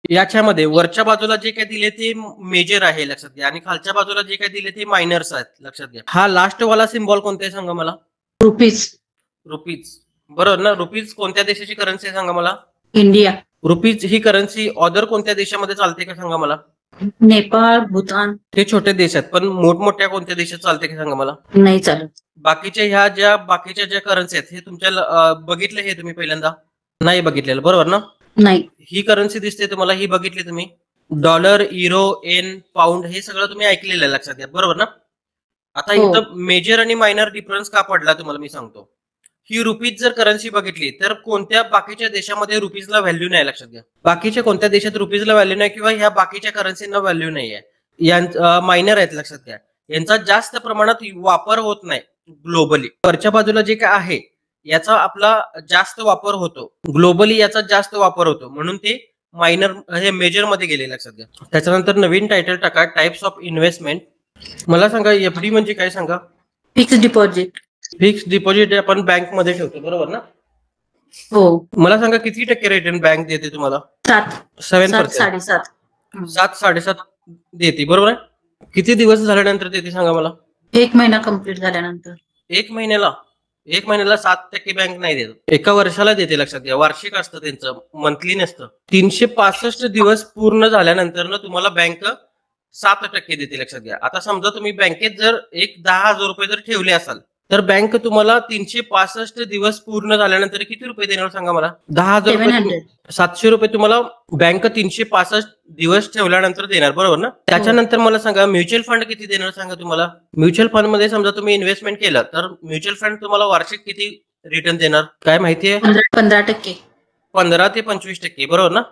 याच्यामध्ये वरच्या बाजूला जे काही दिले ते मेजर आहे लक्षात घ्या, आणि खालच्या बाजूला जे काही दिले ते मायनर्स आहेत लक्षात घ्या. हा लास्ट वाला सिम्बॉल कोणता आहे सांगा मला. रुपीज. रुपीज, बरोबर ना. रुपीज कोणत्या देशाची करन्सी आहे सांगा मला. इंडिया. रुपीज ही करन्सी अदर कोणत्या देशामध्ये चालते का सांगा मला. नेपाळ, भूतान. ते छोटे देश आहेत, पण मोठमोठ्या कोणत्या देशात चालते का सांगा मला. नाही चालत. बाकीच्या ज्या करन्सी आहेत हे तुमच्या बघितले, हे तुम्ही पहिल्यांदा नाही बघितलेलं, बरोबर ना. नाही. ही करन्सी दिसते तुम्हाला, ही बघितली तुम्ही. डॉलर, युरो, एन, पाऊंड हे सगळं तुम्ही ऐकलेलं आहे लक्षात घ्या, बरोबर ना. आता इथं मेजर आणि मायनर डिफरन्स का पडला तुम्हाला मी सांगतो. ही रुपीज जर करन्सी बघितली तर कोणत्या बाकीच्या देशामध्ये रुपीजला व्हॅल्यू नाही लक्षात घ्या. बाकीच्या कोणत्या देशात रुपीजला व्हॅल्यू नाही किंवा ह्या बाकीच्या करन्सीना व्हॅल्यू नाही आहे. यांचा मायनर आहेत लक्षात घ्या. यांचा जास्त प्रमाणात वापर होत नाही ग्लोबली. वरच्या बाजूला जे काय आहे याचा आपला जास्त वापर होतो ग्लोबली, याचा जास्त वापर होतो म्हणून ते मायनर हे मेजर मध्ये गेले लक्षात घ्या. त्याच्यानंतर नवीन टायटल टाका, टाइप्स ऑफ इन्व्हेस्टमेंट. मला सांगा एफडी म्हणजे काय सांगा. Fix deposit. फिक्स डिपॉझिट आपण बँक मध्ये ठेवतो, बरोबर ना. हो. मला सांगा किती टक्के रिटर्न बँक देते तुम्हाला. 7.7. 7.7 देते, बरोबर आहे. किती दिवस झाल्यानंतर देते सांगा मला. 1 महिना कंप्लीट झाल्यानंतर. 1 महिन्याला 7% बँक नाही देत, एका वर्षाला देते लक्षात घ्या. वार्षिक असतं त्यांचं, मंथली नसतं. 365 दिवस पूर्ण झाल्यानंतर ना तुम्हाला बँक 7% देते लक्षात घ्या. आता समजा तुम्ही बँकेत जर 10,000 रुपये जर ठेवले असाल तर बँक तुम्हाला 365 दिवस पूर्ण झाल्यानंतर किती रुपये देणार सांगा मला. 10,000 रुपये. 700 रुपये तुम्हाला बँक 365 दिवस ठेवल्यानंतर देणार, बरोबर ना. त्याच्यानंतर मला सांगा म्युच्युअल फंड किती देणार सांगा तुम्हाला. म्युच्युअल फंड मध्ये समजा तुम्ही इन्व्हेस्टमेंट केलं तर म्युच्युअल फंड तुम्हाला वार्षिक किती रिटर्न देणार काय माहितीये. 15%. 15 ते 25%, बरोबर ना.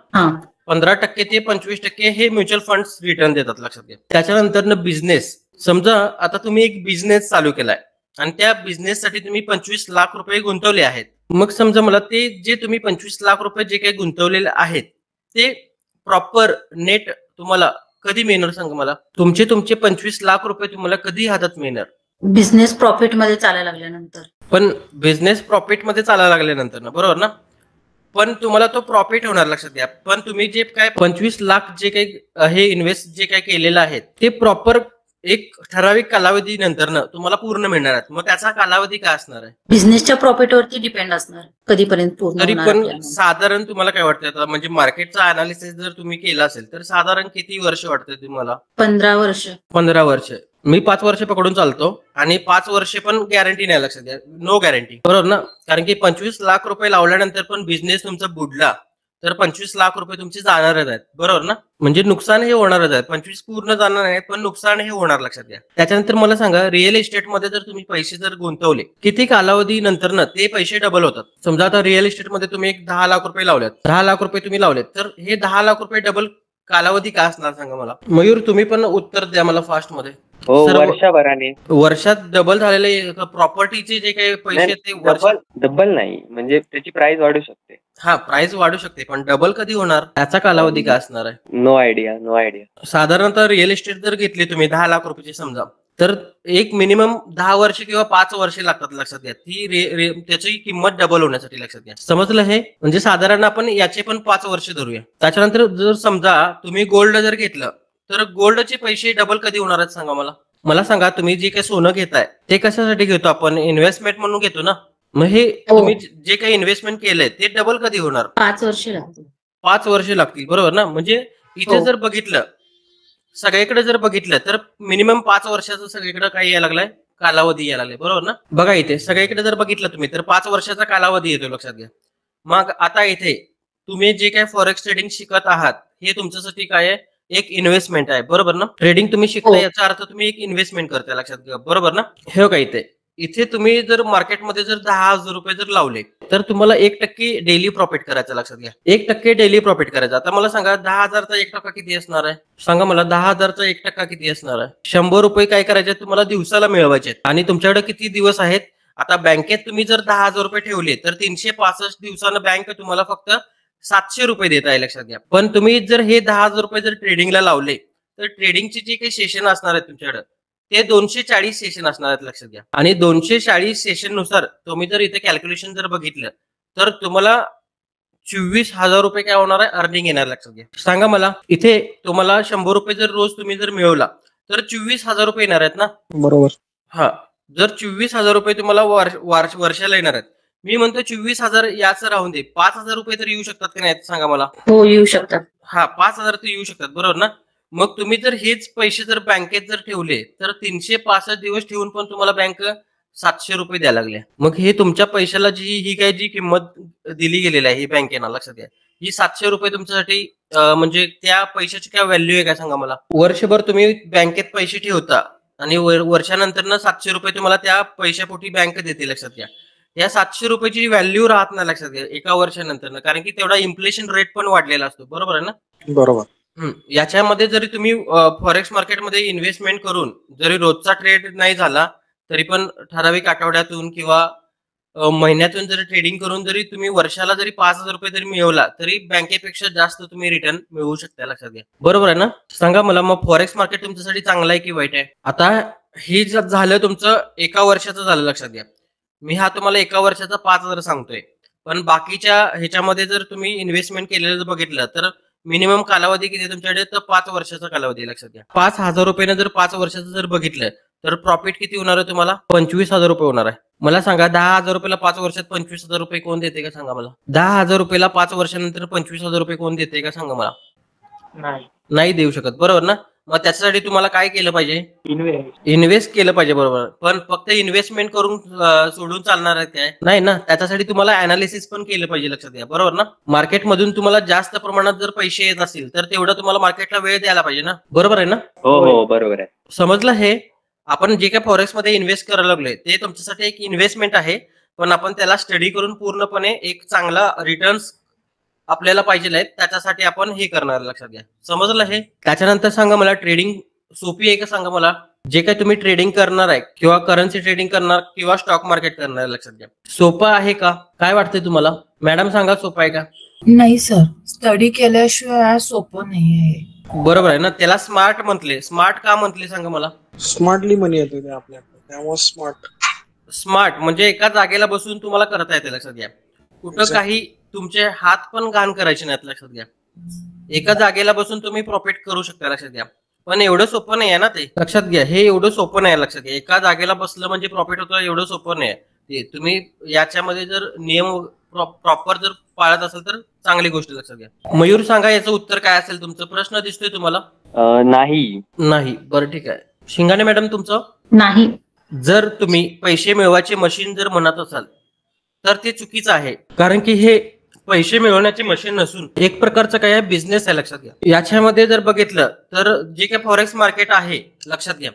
15% ते 25% हे म्युच्युअल फंड रिटर्न देतात लक्षात घ्या. त्याच्यानंतर बिझनेस. समजा आता तुम्ही एक बिझनेस चालू केलाय आणि त्या बिझनेस साठी तुम्ही 25 लाख रुपये गुंतवले आहेत. मग समजा मला ते जे तुम्ही 25 लाख रुपये जे काही गुंतवलेले आहेत ते प्रॉपर नेट तुम्हाला कधी मिळणार सांगा मला. तुमचे 25 लाख रुपये तुम्हाला कधी हातात मिळणार. बिझनेस प्रॉफिट मध्ये चालायला लागल्यानंतर. पण बिझनेस प्रॉफिट मध्ये चालायला लागल्यानंतर ना, बरोबर ना. पण तुम्हाला तो प्रॉफिट होणार लक्षात घ्या. पण तुम्ही जे काय 25 लाख जे काही हे इन्व्हेस्ट जे काही केलेलं आहे ते प्रॉपर एक ठराविक कालावधी नंतर ना तुम्हाला पूर्ण मिळणार आहे. मग त्याचा कालावधी काय असणार आहे. बिझनेसच्या प्रॉफिटवरती डिपेंड असणार कधीपर्यंत पूर्ण. तरी पण साधारण तुम्हाला काय वाटतं, म्हणजे मार्केटचा अनालिसिस जर तुम्ही केला असेल तर साधारण किती वर्ष वाटतं तुम्हाला. 15 वर्ष. 15 वर्ष. मी 5 वर्ष पकडून चालतो आणि 5 वर्ष पण गॅरंटी नाही लक्षात घ्या, नो गॅरंटी, बरोबर ना. कारण की 25 लाख रुपये लावल्यानंतर पण बिझनेस तुमचा बुडला तर 25 लाख रुपये तुमचे जाणारच आहेत, बरोबर ना. म्हणजे नुकसान हे होणारच आहे. 25 पूर्ण जाणार आहे पण नुकसान हे होणार लक्षात घ्या. त्याच्यानंतर मला सांगा रिअल इस्टेट मध्ये जर तुम्ही पैसे जर गुंतवले किती कालावधी नंतर ना ते पैसे डबल होतात. समजा आता रिअल इस्टेट मध्ये तुम्ही एक 10 लाख रुपये लावलेत, 10 लाख रुपये तुम्ही लावलेत तर हे 10 लाख रुपये डबल कालावधी काय असणार सांगा मला. मयूर तुम्ही पण उत्तर द्या मला फास्ट मध्ये. वर्षभराने. वर्षात डबल झालेले प्रॉपर्टीचे जे काही पैसे ते डबल नाही, म्हणजे त्याची प्राइस वाढू शकते. हा, प्राइस वाढू शकते पण डबल कधी होणार त्याचा कालावधी काय असणार आहे. No idea. साधारणतः रिअल इस्टेट जर घेतली तुम्ही 10 लाख रुपयाची समजा तर एक मिनिमम 10 वर्ष किंवा 5 वर्ष लागतात लक्षात घ्या ती त्याची किंमत डबल होण्यासाठी लक्षात घ्या. समजलं हे. म्हणजे साधारण आपण याचे पण 5 वर्ष धरूया. त्याच्यानंतर जर समजा तुम्ही गोल्ड जर घेतलं तर गोल्डचे पैसे डबल कधी होणार आहेत सांगा मला. मला सांगा तुम्ही जे काही सोनं घेताय ते कशासाठी घेतो आपण. इन्व्हेस्टमेंट म्हणून घेतो ना. मग हे तुम्ही जे काही इन्व्हेस्टमेंट केलंय ते डबल कधी होणार. 5 वर्ष लागतील. 5 वर्ष लागतील, बरोबर ना. म्हणजे इथे जर बघितलं सगळीकडे जर बघितलं तर मिनिमम 5 वर्षाचा सगळीकडे काय यायला लागलाय कालावधी यायला लागलाय, बरोबर ना. बघा इथे सगळीकडे जर बघितलं तुम्ही तर 5 वर्षाचा कालावधी येतो लक्षात घ्या. मग आता इथे तुम्ही जे काय फॉरेक्स ट्रेडिंग शिकत आहात हे तुमच्यासाठी काय आहे, एक इन्व्हेस्टमेंट आहे, बरोबर ना. ट्रेडिंग तुम्ही शिकता याचा अर्थ तुम्ही एक इन्व्हेस्टमेंट करताय लक्षात घ्या, बरोबर ना. हे का इथे तुम्ही जर मार्केटमध्ये जर 10,000 रुपये जर लावले तर तुम्हाला 1% डेली प्रॉफिट करायचं लक्षात घ्या. 1% डेली प्रॉफिट करायचं. आता मला सांगा 10,000चा 1% किती असणार आहे सांगा मला. 10,000चा 1% किती असणार आहे. 100 रुपये काय करायचे तुम्हाला दिवसाला मिळवायचे आणि तुमच्याकडे किती दिवस आहेत. आता बँकेत तुम्ही जर 10,000 रुपये ठेवले तर 365 दिवसानं बँक तुम्हाला फक्त 700 रुपये देत आहे लक्षात घ्या. पण तुम्ही जर हे 10,000 रुपये जर ट्रेडिंगला लावले तर ट्रेडिंगचे जे काही सेशन असणार आहेत तुमच्याकडे ते 240 सेशन असणार आहेत लक्षात घ्या. आणि 240 सेशन नुसार तुम्ही जर इथे कॅल्क्युलेशन जर बघितलं तर तुम्हाला 24,000 रुपये काय होणार आहे, अर्निंग येणार. लक्षात घ्या. सांगा मला, इथे तुम्हाला 100 रुपये जर रोज तुम्ही जर मिळवला तर 24,000 रुपये येणार आहेत ना. बरोबर. हा, जर 24,000 रुपये तुम्हाला वर्षाला येणार आहेत, मी म्हणतो 24,000 याचं राहून दे, 5,000 रुपये तर येऊ शकतात की नाही सांगा मला. हो, येऊ शकतात. हा, 5,000 तर येऊ शकतात, बरोबर ना. मग तुम्ही जर हेच पैसे जर बँकेत जर ठेवले तर 365 दिवस ठेवून पण तुम्हाला बँक 700 रुपये द्यायला लागले. मग हे तुमच्या पैशाला ही काय जी किंमत दिली गेलेली आहे ही बँकेना, लक्षात घ्या. ही 700 रुपये तुमच्यासाठी म्हणजे त्या पैशाची काय व्हॅल्यू आहे काय सांगा मला. वर्षभर तुम्ही बँकेत पैसे ठेवता आणि वर्षानंतर 700 रुपये तुम्हाला त्या पैशापोटी बँक देते. लक्षात घ्या. या 700 रुपयाची व्हॅल्यू राहत नाही लक्षात घ्या एका वर्षानंतर, कारण की तेवढा इन्फ्लेशन रेट पण वाढलेला असतो, बरोबर आहे ना. बरोबर. याच्यामध्ये जरी तुम्ही फॉरेक्स मार्केटमध्ये इन्व्हेस्टमेंट करून जरी रोजचा ट्रेड नाही झाला तरी पण ठराविक आठवड्यातून किंवा महिन्यातून जरी ट्रेडिंग करून जरी तुम्ही वर्षाला जरी 5,000 रुपये जरी मिळवला तरी बँकेपेक्षा जास्त तुम्ही रिटर्न मिळवू शकता. लक्षात घ्या. बरोबर आहे ना. सांगा मला, मग फॉरेक्स मार्केट तुमच्यासाठी चांगलं आहे की वाईट आहे. आता हे झालं तुमचं एका वर्षाचं झालं. लक्षात घ्या. मी हा तुम्हाला एका वर्षाचा 5,000 सांगतोय, पण बाकीच्या ह्याच्यामध्ये जर तुम्ही इन्व्हेस्टमेंट केलेलं बघितलं तर मिनिमम कालावधी किती तुमच्याकडे, तर 5 वर्षाचा कालावधी. लक्षात घ्या. 5,000 रुपयानं जर 5 वर्षाचं जर बघितलं तर प्रॉफिट किती होणार आहे तुम्हाला, 25,000 रुपये होणार आहे. मला सांगा, 10,000 रुपयाला 5 वर्षात 25,000 रुपये कोण देते का सांगा मला. 10,000 रुपयाला 5 वर्षानंतर 25,000 रुपये कोण देते का सांगा मला. नाही देऊ शकत, बरोबर ना. मग त्याच्यासाठी तुम्हाला काय केलं पाहिजे, इन्व्हेस्ट केलं पाहिजे, बरोबर. पण फक्त इन्व्हेस्टमेंट करून सोडून चालणार आहे काय, नाही ना. त्याच्यासाठी तुम्हाला अनालिसिस पण केलं पाहिजे. लक्षात घ्या. बरोबर ना. मार्केटमधून तुम्हाला जास्त प्रमाणात जर पैसे येत असतील तर तेवढं तुम्हाला मार्केटला वेळ द्यायला पाहिजे ना, बरोबर आहे ना. हो हो, बरोबर आहे. समजलं. हे आपण जे काय फॉरेक्स मध्ये इन्व्हेस्ट करायला लागलोय ते तुमच्यासाठी एक इन्व्हेस्टमेंट आहे, पण आपण त्याला स्टडी करून पूर्णपणे एक चांगला रिटर्न्स आपल्याला पाहिजे आहेत, त्याच्यासाठी आपण हे करणार. लक्षात घ्या. समजलं हे. त्याच्यानंतर सांगा मला, ट्रेडिंग सोपी आहे का सांगा मला. जे काही तुम्ही ट्रेडिंग करणार आहे किंवा करन्सी ट्रेडिंग करणार किंवा स्टॉक मार्केट करणार आहे, लक्षात घ्या, सोपं आहे का, काय वाटतंय तुम्हाला मॅडम, सांगा सोपं आहे का. नाही सर, स्टडी केल्याशिवाय सोपं नाही आहे. बरोबर आहे ना. त्याला स्मार्ट म्हटले. स्मार्ट का म्हटले सांगा मला. स्मार्टली मनी येते ते आपल्याकडे, त्यामुळे स्मार्ट म्हणजे एका जागेला बसून तुम्हाला करता येते. लक्षात घ्या. कुठं काही तुमचे हात पण घाण करायचे नाहीत. लक्षात घ्या. एका जागेला बसून तुम्ही प्रॉफिट करू शकता. लक्षात घ्या. पण एवढं सोपं नाही आहे ना ते. लक्षात घ्या. हे एवढं सोपं नाही. लक्षात घ्या. एका जागेला बसलं म्हणजे प्रॉफिट होतं एवढं सोपं नाही ते. तुम्ही याच्यामध्ये जर नियम प्रॉपर जर पाळत असेल तर चांगली गोष्ट. लक्षात घ्या. मयूर, सांगा याचं उत्तर काय असेल. तुमचं प्रश्न दिसतोय तुम्हाला. नाही. बरं, ठीक आहे. शिंगाणे मॅडम, तुमचं. नाही. जर तुम्ही पैसे मिळवायचे मशीन जर म्हणत असाल तर ते चुकीचं आहे, कारण की हे पैसे मिळवण्याचे मशीन नसून एक प्रकारचं काय आहे, बिझनेस आहे. लक्षात घ्या. याच्यामध्ये जर बघितलं तर जे काही फॉरेक्स मार्केट आहे, लक्षात घ्या,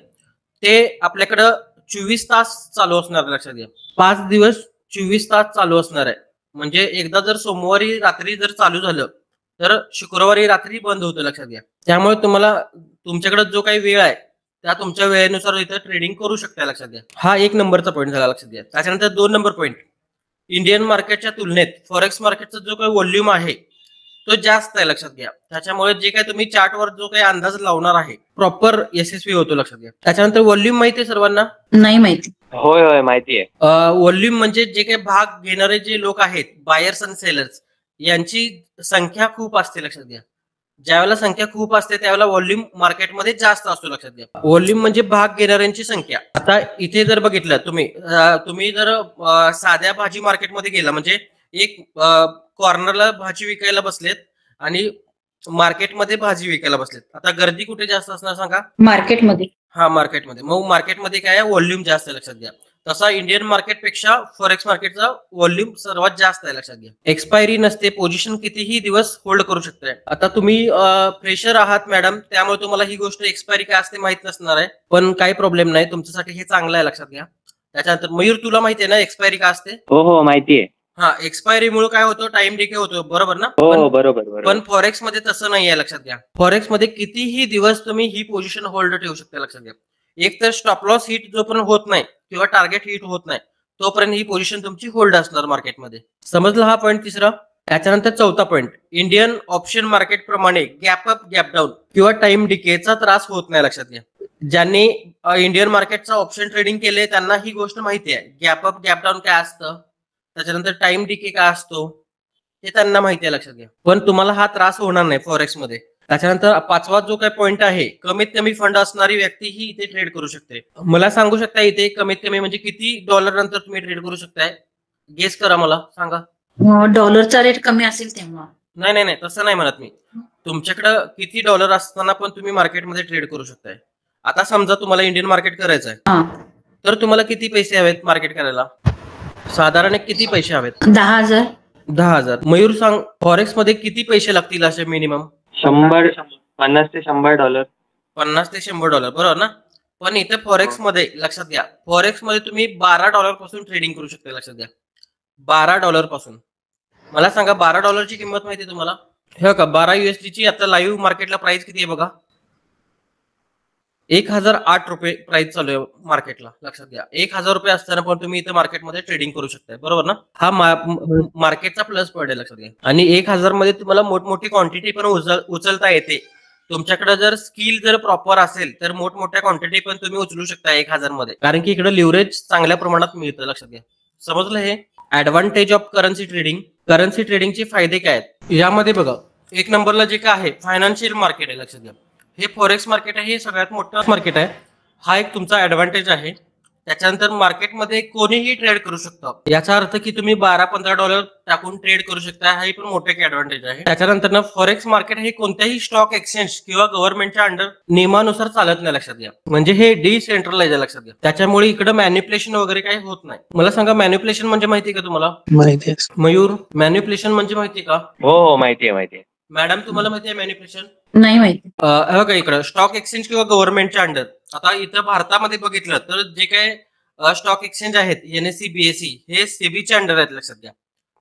ते आपल्याकडं 24 तास चालू असणार. लक्षात घ्या. 5 दिवस 24 तास चालू असणार आहे. म्हणजे एकदा जर सोमवारी रात्री जर चालू झालं तर शुक्रवारी रात्री बंद होतं. लक्षात घ्या. त्यामुळे तुम्हाला तुमच्याकडे जो काही वेळ आहे त्या तुमच्या वेळेनुसार इथं ट्रेडिंग करू शकता. लक्षात घ्या. हा 1 नंबरचा पॉईंट झाला. लक्षात घ्या. त्याच्यानंतर 2 नंबर पॉईंट, इंडियन मार्केटच्या तुलनेत फॉरेक्स मार्केटचा जो काही व्हॉल्यूम आहे तो जास्त आहे. लक्षात घ्या. त्याच्यामुळे जे काही तुम्ही चार्टवर जो काही अंदाज लावणार आहे प्रॉपर यशस्वी होतो. लक्षात घ्या. त्याच्यानंतर व्हॉल्यूम माहिती आहे सर्वांना. नाही माहिती. होय होय, माहिती आहे. व्हॉल्यूम म्हणजे जे काही भाग घेणारे जे लोक आहेत, बायर्स आणि सेलर्स, यांची संख्या खूप असते. लक्षात घ्या. ज्यावेळेला संख्या खूप असते त्यावेळेला व्हॉल्यूम मार्केटमध्ये जास्त असतो. लक्षात घ्या. व्हॉल्यूम म्हणजे भाग घेणाऱ्यांची संख्या. आता इथे जर बघितलं तुम्ही जर साध्या भाजी मार्केटमध्ये गेला म्हणजे एक कॉर्नरला भाजी विकायला बसलेत आणि मार्केटमध्ये भाजी विकायला बसलेत. आता गर्दी कुठे जास्त असणार सांगा. मार्केटमध्ये. हा, मार्केटमध्ये. मग मार्केटमध्ये काय आहे, व्हॉल्यूम जास्त आहे. लक्षात घ्या. तसा इंडियन मार्केटपेक्षा फॉरेक्स मार्केटचा व्हॉल्यूम सर्वात जास्त आहे. लक्षात घ्या. एक्सपायरी नसते. पोझिशन कितीही दिवस होल्ड करू शकताय. आता तुम्ही फ्रेशर आहात मॅडम, त्यामुळे तुम्हाला ही गोष्ट एक्सपायरी काय असते माहित नसणार आहे, पण काही प्रॉब्लेम नाही, तुमच्यासाठी हे चांगलं आहे. लक्षात घ्या. त्याच्यानंतर मयूर, तुला माहिती आहे ना एक्सपायरी काय असते. हो हो, माहिती आहे. हा, एक्सपायरी मुळे काय होतं, टाइम डिके होतो, बरोबर ना. हो, बरोबर. पण फॉरेक्स मध्ये तसं नाही आहे. लक्षात घ्या. फॉरेक्स मध्ये कितीही दिवस तुम्ही ही पोझिशन होल्ड ठेवू शकता. लक्षात घ्या. एक तर स्टॉप लॉस हिट जोपर्यंत होत नाही किंवा टार्गेट हिट होत नाही तोपर्यंत ही पोझिशन तुमची होल्ड असणार मार्केटमध्ये. समजलं हा पॉईंट तिसरा. त्याच्यानंतर 4था पॉईंट, इंडियन ऑप्शन मार्केट प्रमाणे गॅप अप गॅप डाऊन किंवा टाइम डिकेचा त्रास होत नाही. लक्षात घ्या. ज्यांनी इंडियन मार्केटचा ऑप्शन ट्रेडिंग केले त्यांना ही गोष्ट माहिती आहे, गॅप अप गॅप डाऊन काय असतं, त्याच्यानंतर टाइम डिके काय असतो, हे त्यांना माहिती आहे, लक्षात घ्या. पण तुम्हाला हा त्रास होणार नाही फॉरेक्स मध्ये. त्याच्यानंतर पाचवा जो काही पॉईंट आहे, कमीत कमी फंड असणारी व्यक्ती ही इथे ट्रेड करू शकते. मला सांगू शकता इथे कमीत कमी म्हणजे किती डॉलर नंतर तुम्ही ट्रेड करू शकताय? गेस करा, मला सांगा. डॉलरचा रेट कमी असेल तेव्हा. नाही नाही नाही, तसं नाही म्हणत मी. तुमच्याकडे किती डॉलर असताना पण तुम्ही मार्केटमध्ये ट्रेड करू शकताय. आता समजा तुम्हाला इंडियन मार्केट करायचं आहे, हा. तर तुम्हाला किती पैसे हवेत मार्केट करायला? साधारण किती पैसे हवेत? 10,000. 10,000. मयूर सांग, फॉरेक्स मध्ये किती पैसे लागतील असे मिनिमम? 50 ते 100 डॉलर. 50 ते 100 डॉलर, बरोबर ना? पण इथे फॉरेक्स मध्ये लक्षात घ्या, फॉरेक्स मध्ये तुम्ही $12 पासून ट्रेडिंग करू शकता. लक्षात घ्या, $12 पासून. मला सांगा, $12 किंमत माहिती तुम्हाला? हे का, 12 USD ची आता लाईव्ह मार्केटला प्राइस किती आहे बघा? 1,008 रुपये प्राइस चालू आहे मार्केटला. लक्षात घ्या, 1,000 रुपये असताना पण तुम्ही इथे मार्केटमध्ये ट्रेडिंग करू शकताय, बरोबर ना? हा मार्केटचा प्लस पॉईंट आहे, लक्षात घ्या. आणि 1,000 मध्ये तुम्हाला मोठमोठी क्वांटिटी पण उचलता येते. तुमच्याकडे जर स्किल जर प्रॉपर असेल तर मोठमोठ्या क्वांटिटी पण तुम्ही उचलू शकता 1,000 मध्ये, कारण की इकडे लिव्हरेज चांगल्या प्रमाणात मिळतं. लक्षात घ्या, समजलं हे? Advantage of currency trading. Currency ट्रेडिंगचे फायदे काय आहेत यामध्ये बघा. एक नंबरला जे काय आहे, फायनान्शियल मार्केट आहे. लक्षात घ्या, हे फॉरेक्स मार्केट आहे, हे सगळ्यात मोठं मार्केट आहे. हा एक तुमचा ऍडव्हान्टेज आहे. त्याच्यानंतर मार्केटमध्ये कोणीही ट्रेड करू शकतो. याचा अर्थ की तुम्ही $12-15 टाकून ट्रेड करू शकता. हा पण मोठे ऍडव्हान्टेज आहे. त्याच्यानंतर फॉरेक्स मार्केट हे कोणत्याही स्टॉक एक्सचेंज किंवा गव्हर्नमेंटच्या अंडर नियमानुसार चालत नाही. लक्षात घ्या, म्हणजे हे डिसेंट्रलाइज आहे. लक्षात घ्या, त्याच्यामुळे इकडे मॅन्युप्युलेशन वगैरे काही होत नाही. मला सांगा, मॅन्युप्युलेशन म्हणजे माहिती का तुम्हाला? माहिती आहे. मयूर, मॅन्युप्युलेशन म्हणजे माहिती का? हो, माहिती आहे. मॅडम, तुम्हाला माहिती आहे मॅन्युप्युलेशन? नाही माहिती. बघा, इकडं स्टॉक एक्सचेंज किंवा गव्हर्नमेंटच्या अंडर. आता इथं भारतामध्ये बघितलं तर जे काही स्टॉक एक्सचेंज आहेत, NSE, BSE, हे सेबीच्या अंडर आहेत. लक्षात घ्या,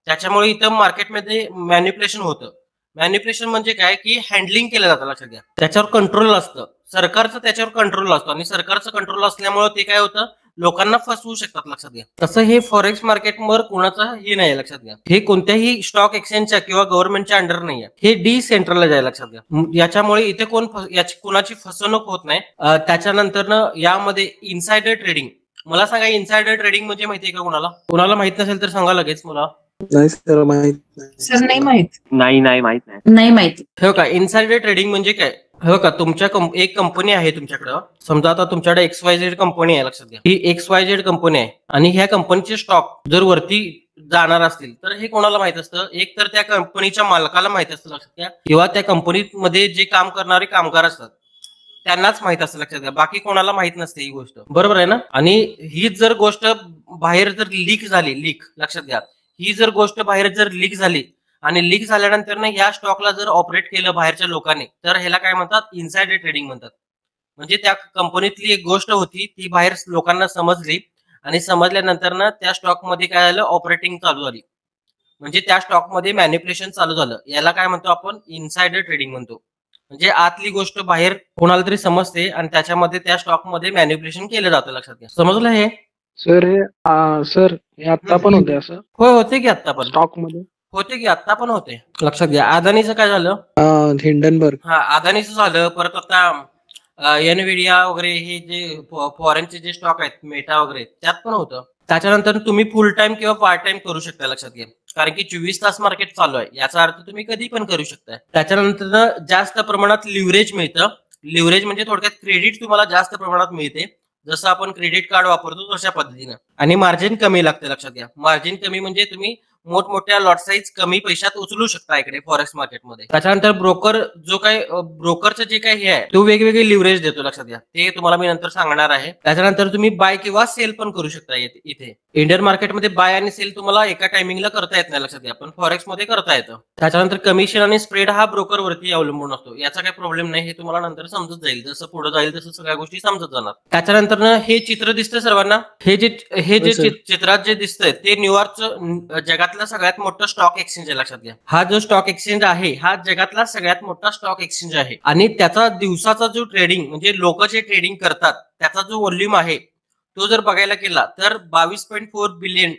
त्याच्यामुळे इथं मार्केटमध्ये मॅन्युप्युलेशन होतं. मॅन्युप्युलेशन म्हणजे काय की हँडलिंग केलं जातं. लक्षात घ्या, त्याच्यावर कंट्रोल असतं, सरकारचं त्याच्यावर कंट्रोल असतो. आणि सरकारचं कंट्रोल असल्यामुळे ते काय होतं, लोकांना फसवू शकतात. लक्षात घ्या, तसं हे फॉरेक्स मार्केटवर कोणाचं हे नाही. लक्षात घ्या, हे कोणत्याही स्टॉक एक्सचेंजच्या किंवा गव्हर्नमेंटच्या अंडर नाही आहे. हे डिसेंट्रलाइज आहे. लक्षात घ्या, याच्यामुळे इथे कोणाची फसवणूक होत नाही. त्याच्यानंतर यामध्ये इनसाइडर ट्रेडिंग. मला सांगा, इनसाइडर ट्रेडिंग म्हणजे माहितीये का कोणाला माहित नसेल तर सांगा लगेच मला. नाही सर, माहित नाही. सर नाही माहित. नाही माहित नाही. नाही माहिती. हो का, इनसाइडर ट्रेडिंग म्हणजे काय? हो का, तुमच्या एक कंपनी आहे तुमच्याकडं. समजा आता तुमच्याकडे XYZ कंपनी आहे. लक्षात घ्या, ही XYZ कंपनी आहे आणि ह्या कंपनीचे स्टॉक जर वरती जाणार असतील तर हे कोणाला माहित असतं? एक तर त्या कंपनीच्या मालकाला माहित असतं. लक्षात घ्या, किंवा त्या कंपनीमध्ये जे काम करणारे कामगार असतात त्यांनाच माहित असतं. लक्षात घ्या, बाकी कोणाला माहित नसते ही गोष्ट, बरोबर आहे ना? आणि ही जर गोष्ट बाहेर जर लीक झाली, लक्षात घ्या, ही जर गोष्ट बाहेर जर लीक झाली आणि लीक झाल्यानंतर ना या स्टॉकला जर ऑपरेट केलं बाहेरच्या लोकांनी, तर ह्याला काय म्हणतात? इनसाइडर ट्रेडिंग म्हणतात. म्हणजे त्या कंपनीतली एक गोष्ट होती ती बाहेर लोकांना समजली आणि समजल्यानंतर ना त्या स्टॉक मध्ये काय झालं, ऑपरेटिंग चालू झाली. म्हणजे त्या स्टॉक मध्ये मॅन्युप्युलेशन चालू झालं. याला काय म्हणतो आपण? इनसाइडर ट्रेडिंग म्हणतो. म्हणजे आतली गोष्ट बाहेर कोणाला तरी समजते आणि त्याच्यामध्ये त्या स्टॉक मध्ये मॅन्युप्युलेशन केलं जातं. लक्षात घ्या, समजलं हे? सर हे आता पण होते असं? होय, होते की आता पण. स्टॉक मध्ये होते की आता पण होते. लक्षात घ्या, अदानीचं काय झालं? हिंडनबर्ग. हा, अदानीचं झालं. परत आता एनव्हिडिया वगैरे हे जे फॉरेनचे जे स्टॉक आहेत, मेटा वगैरे, त्यात पण होतं. त्याच्यानंतर तुम्ही फुल टाइम किंवा पार्ट टाइम करू शकता. लक्षात घ्या, कारण की 24 तास मार्केट चालू आहे, याचा अर्थ तुम्ही कधी पण करू शकता. त्याच्यानंतर जास्त प्रमाणात लिव्हरेज मिळतं. लिव्हरेज म्हणजे थोडक्यात क्रेडिट तुम्हाला जास्त प्रमाणात मिळते. जसं आपण क्रेडिट कार्ड वापरतो तशा पद्धतीनं. आणि मार्जिन कमी लागते. लक्षात घ्या, मार्जिन कमी म्हणजे तुम्ही मोठमोठ्या लॉट साईज कमी पैशात उचलू शकता इकडे फॉरेक्स मार्केटमध्ये. त्याच्यानंतर ब्रोकरचं जे काही हे आहे तो वेगवेगळे लिव्हरेज देतो. लक्षात घ्या, ते तुम्हाला मी नंतर सांगणार आहे. त्याच्यानंतर तुम्ही बाय किंवा सेल पण करू शकता. इथे इंडियन मार्केटमध्ये बाय आणि सेल तुम्हाला एका टायमिंगला करता येत नाही. लक्षात घ्या, पण फॉरेक्स मध्ये करता येतं. त्याच्यानंतर कमिशन आणि स्प्रेड हा ब्रोकर वरती अवलंबून असतो. याचा काही प्रॉब्लेम नाही, हे तुम्हाला नंतर समजत जाईल. जसं पुढे जाईल तसं सगळ्या गोष्टी समजत जाणार. त्याच्यानंतर हे चित्र दिसतं सर्वांना. हे जे चित्रात जे दिसतंय ते न्यूयॉर्कचं जगातलं सगळ्यात मोठं स्टॉक एक्सचेंज आहे. लक्षात घ्या, हा जो स्टॉक एक्सचेंज आहे हा जगातला सगळ्यात मोठा स्टॉक एक्सचेंज आहे. आणि त्याचा दिवसाचा जो ट्रेडिंग म्हणजे लोक जे ट्रेडिंग करतात त्याचा जो व्हॉल्यूम आहे तो जर बघायला गेला तर $22.4 बिलियन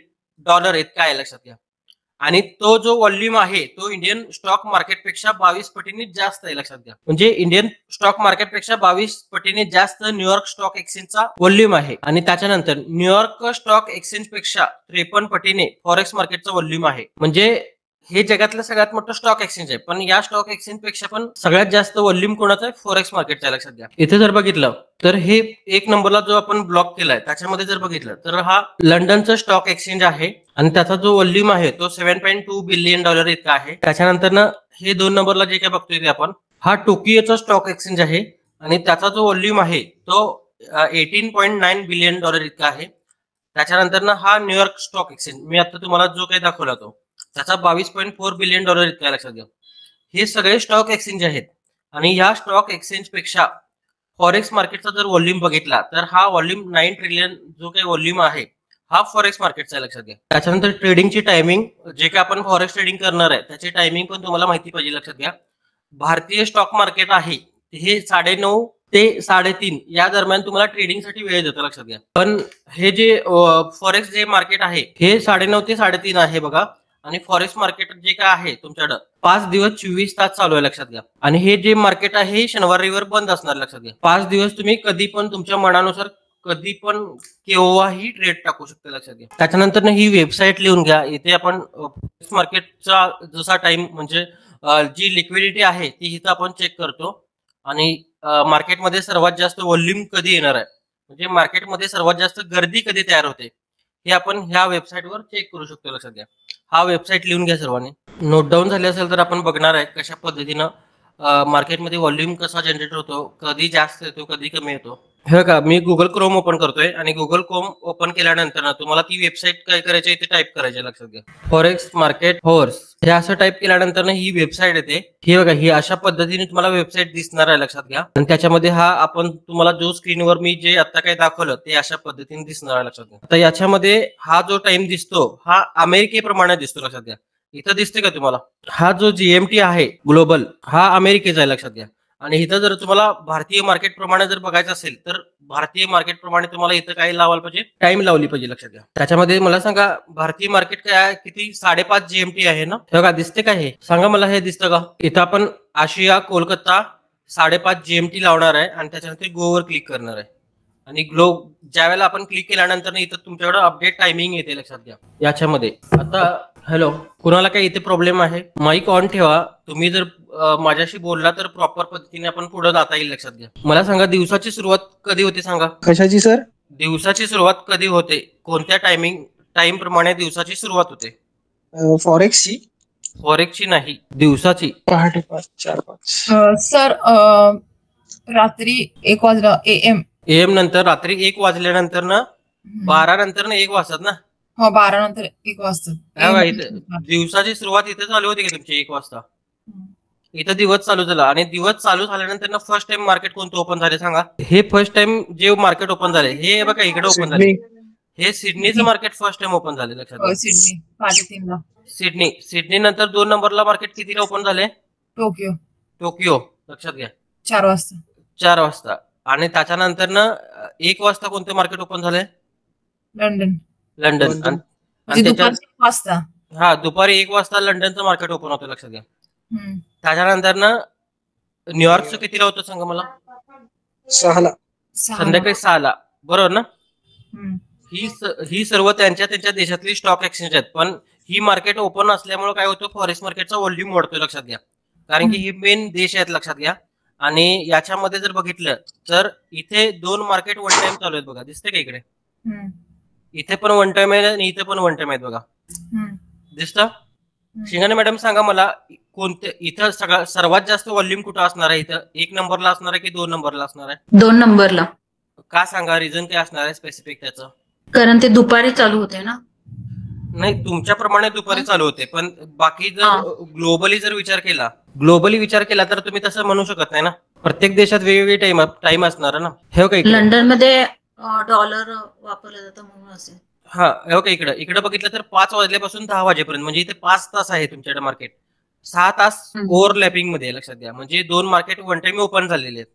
इतका आहे. लक्षात घ्या, आणि तो जो व्हॉल्यूम आहे तो इंडियन स्टॉक मार्केटपेक्षा 22 पटीने जास्त आहे. लक्षात घ्या, म्हणजे इंडियन स्टॉक मार्केटपेक्षा 22 पटीने जास्त न्यूयॉर्क स्टॉक एक्सचेंजचा व्हॉल्यूम आहे. आणि त्याच्यानंतर न्यूयॉर्क स्टॉक एक्सचेंज पेक्षा 53 पटीने फॉरेक्स मार्केटचा व्हॉल्यूम आहे. म्हणजे हे जगातलं सगळ्यात मोठं स्टॉक एक्सचेंज आहे, पण या स्टॉक एक्सचेंज पेक्षा पण सगळ्यात जास्त व्हॉल्यूम कोणाचं आहे? फॉरेक्स मार्केटचं आहे, लक्षात घ्या. इथे जर बघितलं तर हे एक नंबरला जो आपण ब्लॉक केलाय त्याच्यामध्ये जर बघितलं तर हा लंडनचं स्टॉक एक्सचेंज आहे आणि त्याचा जो व्हॉल्यूम आहे तो $7.2 बिलियन इतका आहे. त्याच्यानंतर ना हे 2 नंबरला जे काय बघतोय ते आपण, हा टोकियोचा स्टॉक एक्सचेंज आहे आणि त्याचा जो व्हॉल्यूम आहे तो $18.9 बिलियन इतका आहे. त्याच्यानंतर ना हा न्यूयॉर्क स्टॉक एक्सचेंज, मी आता तुम्हाला जो काही दाखवला तो, त्याचा $22.4 बिलियन इतका, लक्षात घ्या. हे सगळे स्टॉक एक्सचेंज आहेत आणि या स्टॉक एक्सचेंज पेक्षा फॉरेक्स मार्केटचा जर व्हॉल्यूम बघितला तर हा व्हॉल्यूम 9 ट्रिलियन जो काही व्हॉल्यूम आहे हा फॉरेक्स मार्केटचा आहे, लक्षात घ्या. त्याच्यानंतर ट्रेडिंगची टायमिंग, जे काही आपण फॉरेक्स ट्रेडिंग करणार आहे त्याची टायमिंग पण तुम्हाला माहिती पाहिजे, लक्षात घ्या. भारतीय स्टॉक मार्केट आहे हे 9:30 ते 3:30 या दरम्यान तुम्हाला ट्रेडिंगसाठी वेळ देतो, लक्षात घ्या. पण हे जे फॉरेक्स जे मार्केट आहे हे 9:30 ते 3:30 आहे बघा. आणि फॉरेक्स मार्केट जे काय आहे तुमच्याकडं 5 दिवस 24 तास चालू आहे, लक्षात घ्या. आणि हे जे मार्केट आहे हे शनिवार रविवार बंद असणार, लक्षात घ्या. 5 दिवस तुम्ही कधी पण तुमच्या मनानुसार कधी पण केव्हाही ट्रेड टाकू शकता, लक्षात घ्या. त्याच्यानंतर ही वेबसाईट लिहून घ्या. इथे आपण मार्केटचा जसा टाइम म्हणजे जी लिक्विडिटी आहे ती इथं आपण चेक करतो आणि मार्केटमध्ये सर्वात जास्त व्हॉल्यूम कधी येणार आहे म्हणजे मार्केटमध्ये सर्वात जास्त गर्दी कधी तयार होते हे आपण ह्या वेबसाईटवर चेक करू शकतो, लक्षात घ्या. हा वेबसाईट लिहून घ्या सर्वांनी. नोट डाऊन झाले असेल तर आपण बघणार आहे कशा पद्धतीनं मार्केटमध्ये व्हॉल्यूम कसा जनरेट होतो, कधी जास्त येतो कधी कमी येतो. हे का मी गुगल क्रोम ओपन करतोय आणि गुगल क्रोम ओपन केल्यानंतर तुम्हाला ती वेबसाईट काय करायची इथे टाईप करायची, लक्षात घ्या. फॉरेक्स मार्केट होर्स हे असं टाईप केल्यानंतर ही वेबसाईट येते. ही बघा, ही अशा पद्धतीने तुम्हाला वेबसाईट दिसणार आहे, लक्षात घ्या. आणि त्याच्यामध्ये हा आपण तुम्हाला जो स्क्रीनवर मी जे आता काही दाखवलं ते अशा पद्धतीने दिसणार आहे, लक्षात घ्या. तर याच्यामध्ये हा जो टाइम दिसतो हा अमेरिकेप्रमाणे दिसतो, लक्षात घ्या. इथं दिसते का तुम्हाला? हा जो जीएमटी आहे ग्लोबल हा अमेरिकेचा आहे, लक्षात घ्या. आणि इथं जर तुम्हाला भारतीय मार्केट प्रमाणे जर बघायचं असेल तर भारतीय मार्केट प्रमाणे तुम्हाला इथं काय लावायला पाहिजे? टाइम लावली पाहिजे, लक्षात घ्या. त्याच्यामध्ये मला सांगा भारतीय मार्केट काय आहे, किती? 5:30 जीएमटी आहे ना? हे बघा दिसते का? हे सांगा मला, हे दिसतं का? इथं आपण आशिया कोलकाता 5:30 जीएमटी लावणार आहे आणि त्याच्यानंतर गो वर क्लिक करणार आहे आणि ज्या वेळेला आपण क्लिक केल्यानंतर इथं तुमच्याकडे अपडेट टायमिंग येते, लक्षात घ्या. याच्यामध्ये आता हॅलो, कुणाला काही इथे प्रॉब्लेम आहे? माईक ऑन ठेवा. तुम्ही जर माझ्याशी बोलला तर प्रॉपर पद्धतीने आपण पुढे जाता येईल, लक्षात घ्या. मला सांगा दिवसाची सुरुवात कधी होते? सांगा. कशाची सर? दिवसाची सुरुवात कधी होते? कोणत्या टाइम प्रमाणे दिवसाची सुरुवात होते? फॉरेक्सची? फॉरेक्सची नाही, दिवसाची. पहाटे 5, 4, 5. सर रात्री 1 वाजता AM नंतर रात्री 1 वाजल्यानंतर ना 12 नंतर ना 1 वाजतात ना? हो, 12 नंतर 1 वाजता. दिवसाची सुरुवात इथे चालू होती का तुमची 1 वाजता? इथं दिवस चालू झाला आणि दिवस चालू झाल्यानंतर ना फर्स्ट टाइम मार्केट कोणतं ओपन झाले सांगा? हे फर्स्ट टाइम जे मार्केट ओपन झाले हे बघा इकडे ओपन झाले. हे सिडनीचं मार्केट फर्स्ट टाइम ओपन झाले, लक्षात घ्या. सिडनी 3:30ला. सिडनी नंतर 2 नंबरला मार्केट कितीला ओपन झाले? टोकियो, लक्षात घ्या. 4 वाजता. 4 वाजता. आणि त्याच्यानंतर ना 1 वाजता कोणते मार्केट ओपन झाले? लंडन. आणि त्याच्यात 1 वाजता. हा, दुपारी 1 वाजता लंडनचं मार्केट ओपन होतं, लक्षात घ्या. त्याच्यानंतर ना न्यूयॉर्कचं कितीला होतं सांगा मला? 6ला. संध्याकाळी 6ला, बरोबर ना? ही सर्व त्यांच्या देशातली स्टॉक एक्सचेंज आहेत, पण ही मार्केट ओपन असल्यामुळे काय होतं, फॉरेक्स मार्केटचा व्हॉल्यूम वाढतो, लक्षात घ्या. कारण की ही मेन देश आहेत, लक्षात घ्या. आणि याच्यामध्ये जर बघितलं तर इथे 2 मार्केट वन टाइम चालू आहेत बघा, दिसते का इकडे? इथे पण वन टाइम आहे आणि इथे पण वन टाइम आहेत बघा, दिसतं? शिंगाणे मॅडम सांगा मला, कोणते इथं सर्वात जास्त व्हॉल्यूम कुठं असणार आहे? इथं 1 नंबरला असणार आहे की 2 नंबरला असणार आहे? 2 नंबरला. का सांगा, रिझन काय असणार आहे स्पेसिफिक त्याचं? कारण ते दुपारी चालू होते ना. नाही, तुमच्याप्रमाणे दुपारी चालू होते, पण बाकी जर ग्लोबली विचार केला तर तुम्ही तसं म्हणू शकत नाही ना. प्रत्येक देशात वेगवेगळी टाइम असणार ना. हे का लंडन मध्ये डॉलर वापरला जातो म्हणून असेल. हा, हे का इकडे बघितलं तर 5 वाजल्यापासून 10 वाजेपर्यंत म्हणजे इथे 5 तास आहे तुमच्याकडे मार्केट. 6 तास ओव्हरलॅपिंग मध्ये, लक्षात घ्या. म्हणजे 2 मार्केट वन टाइम ओपन झालेले आहेत.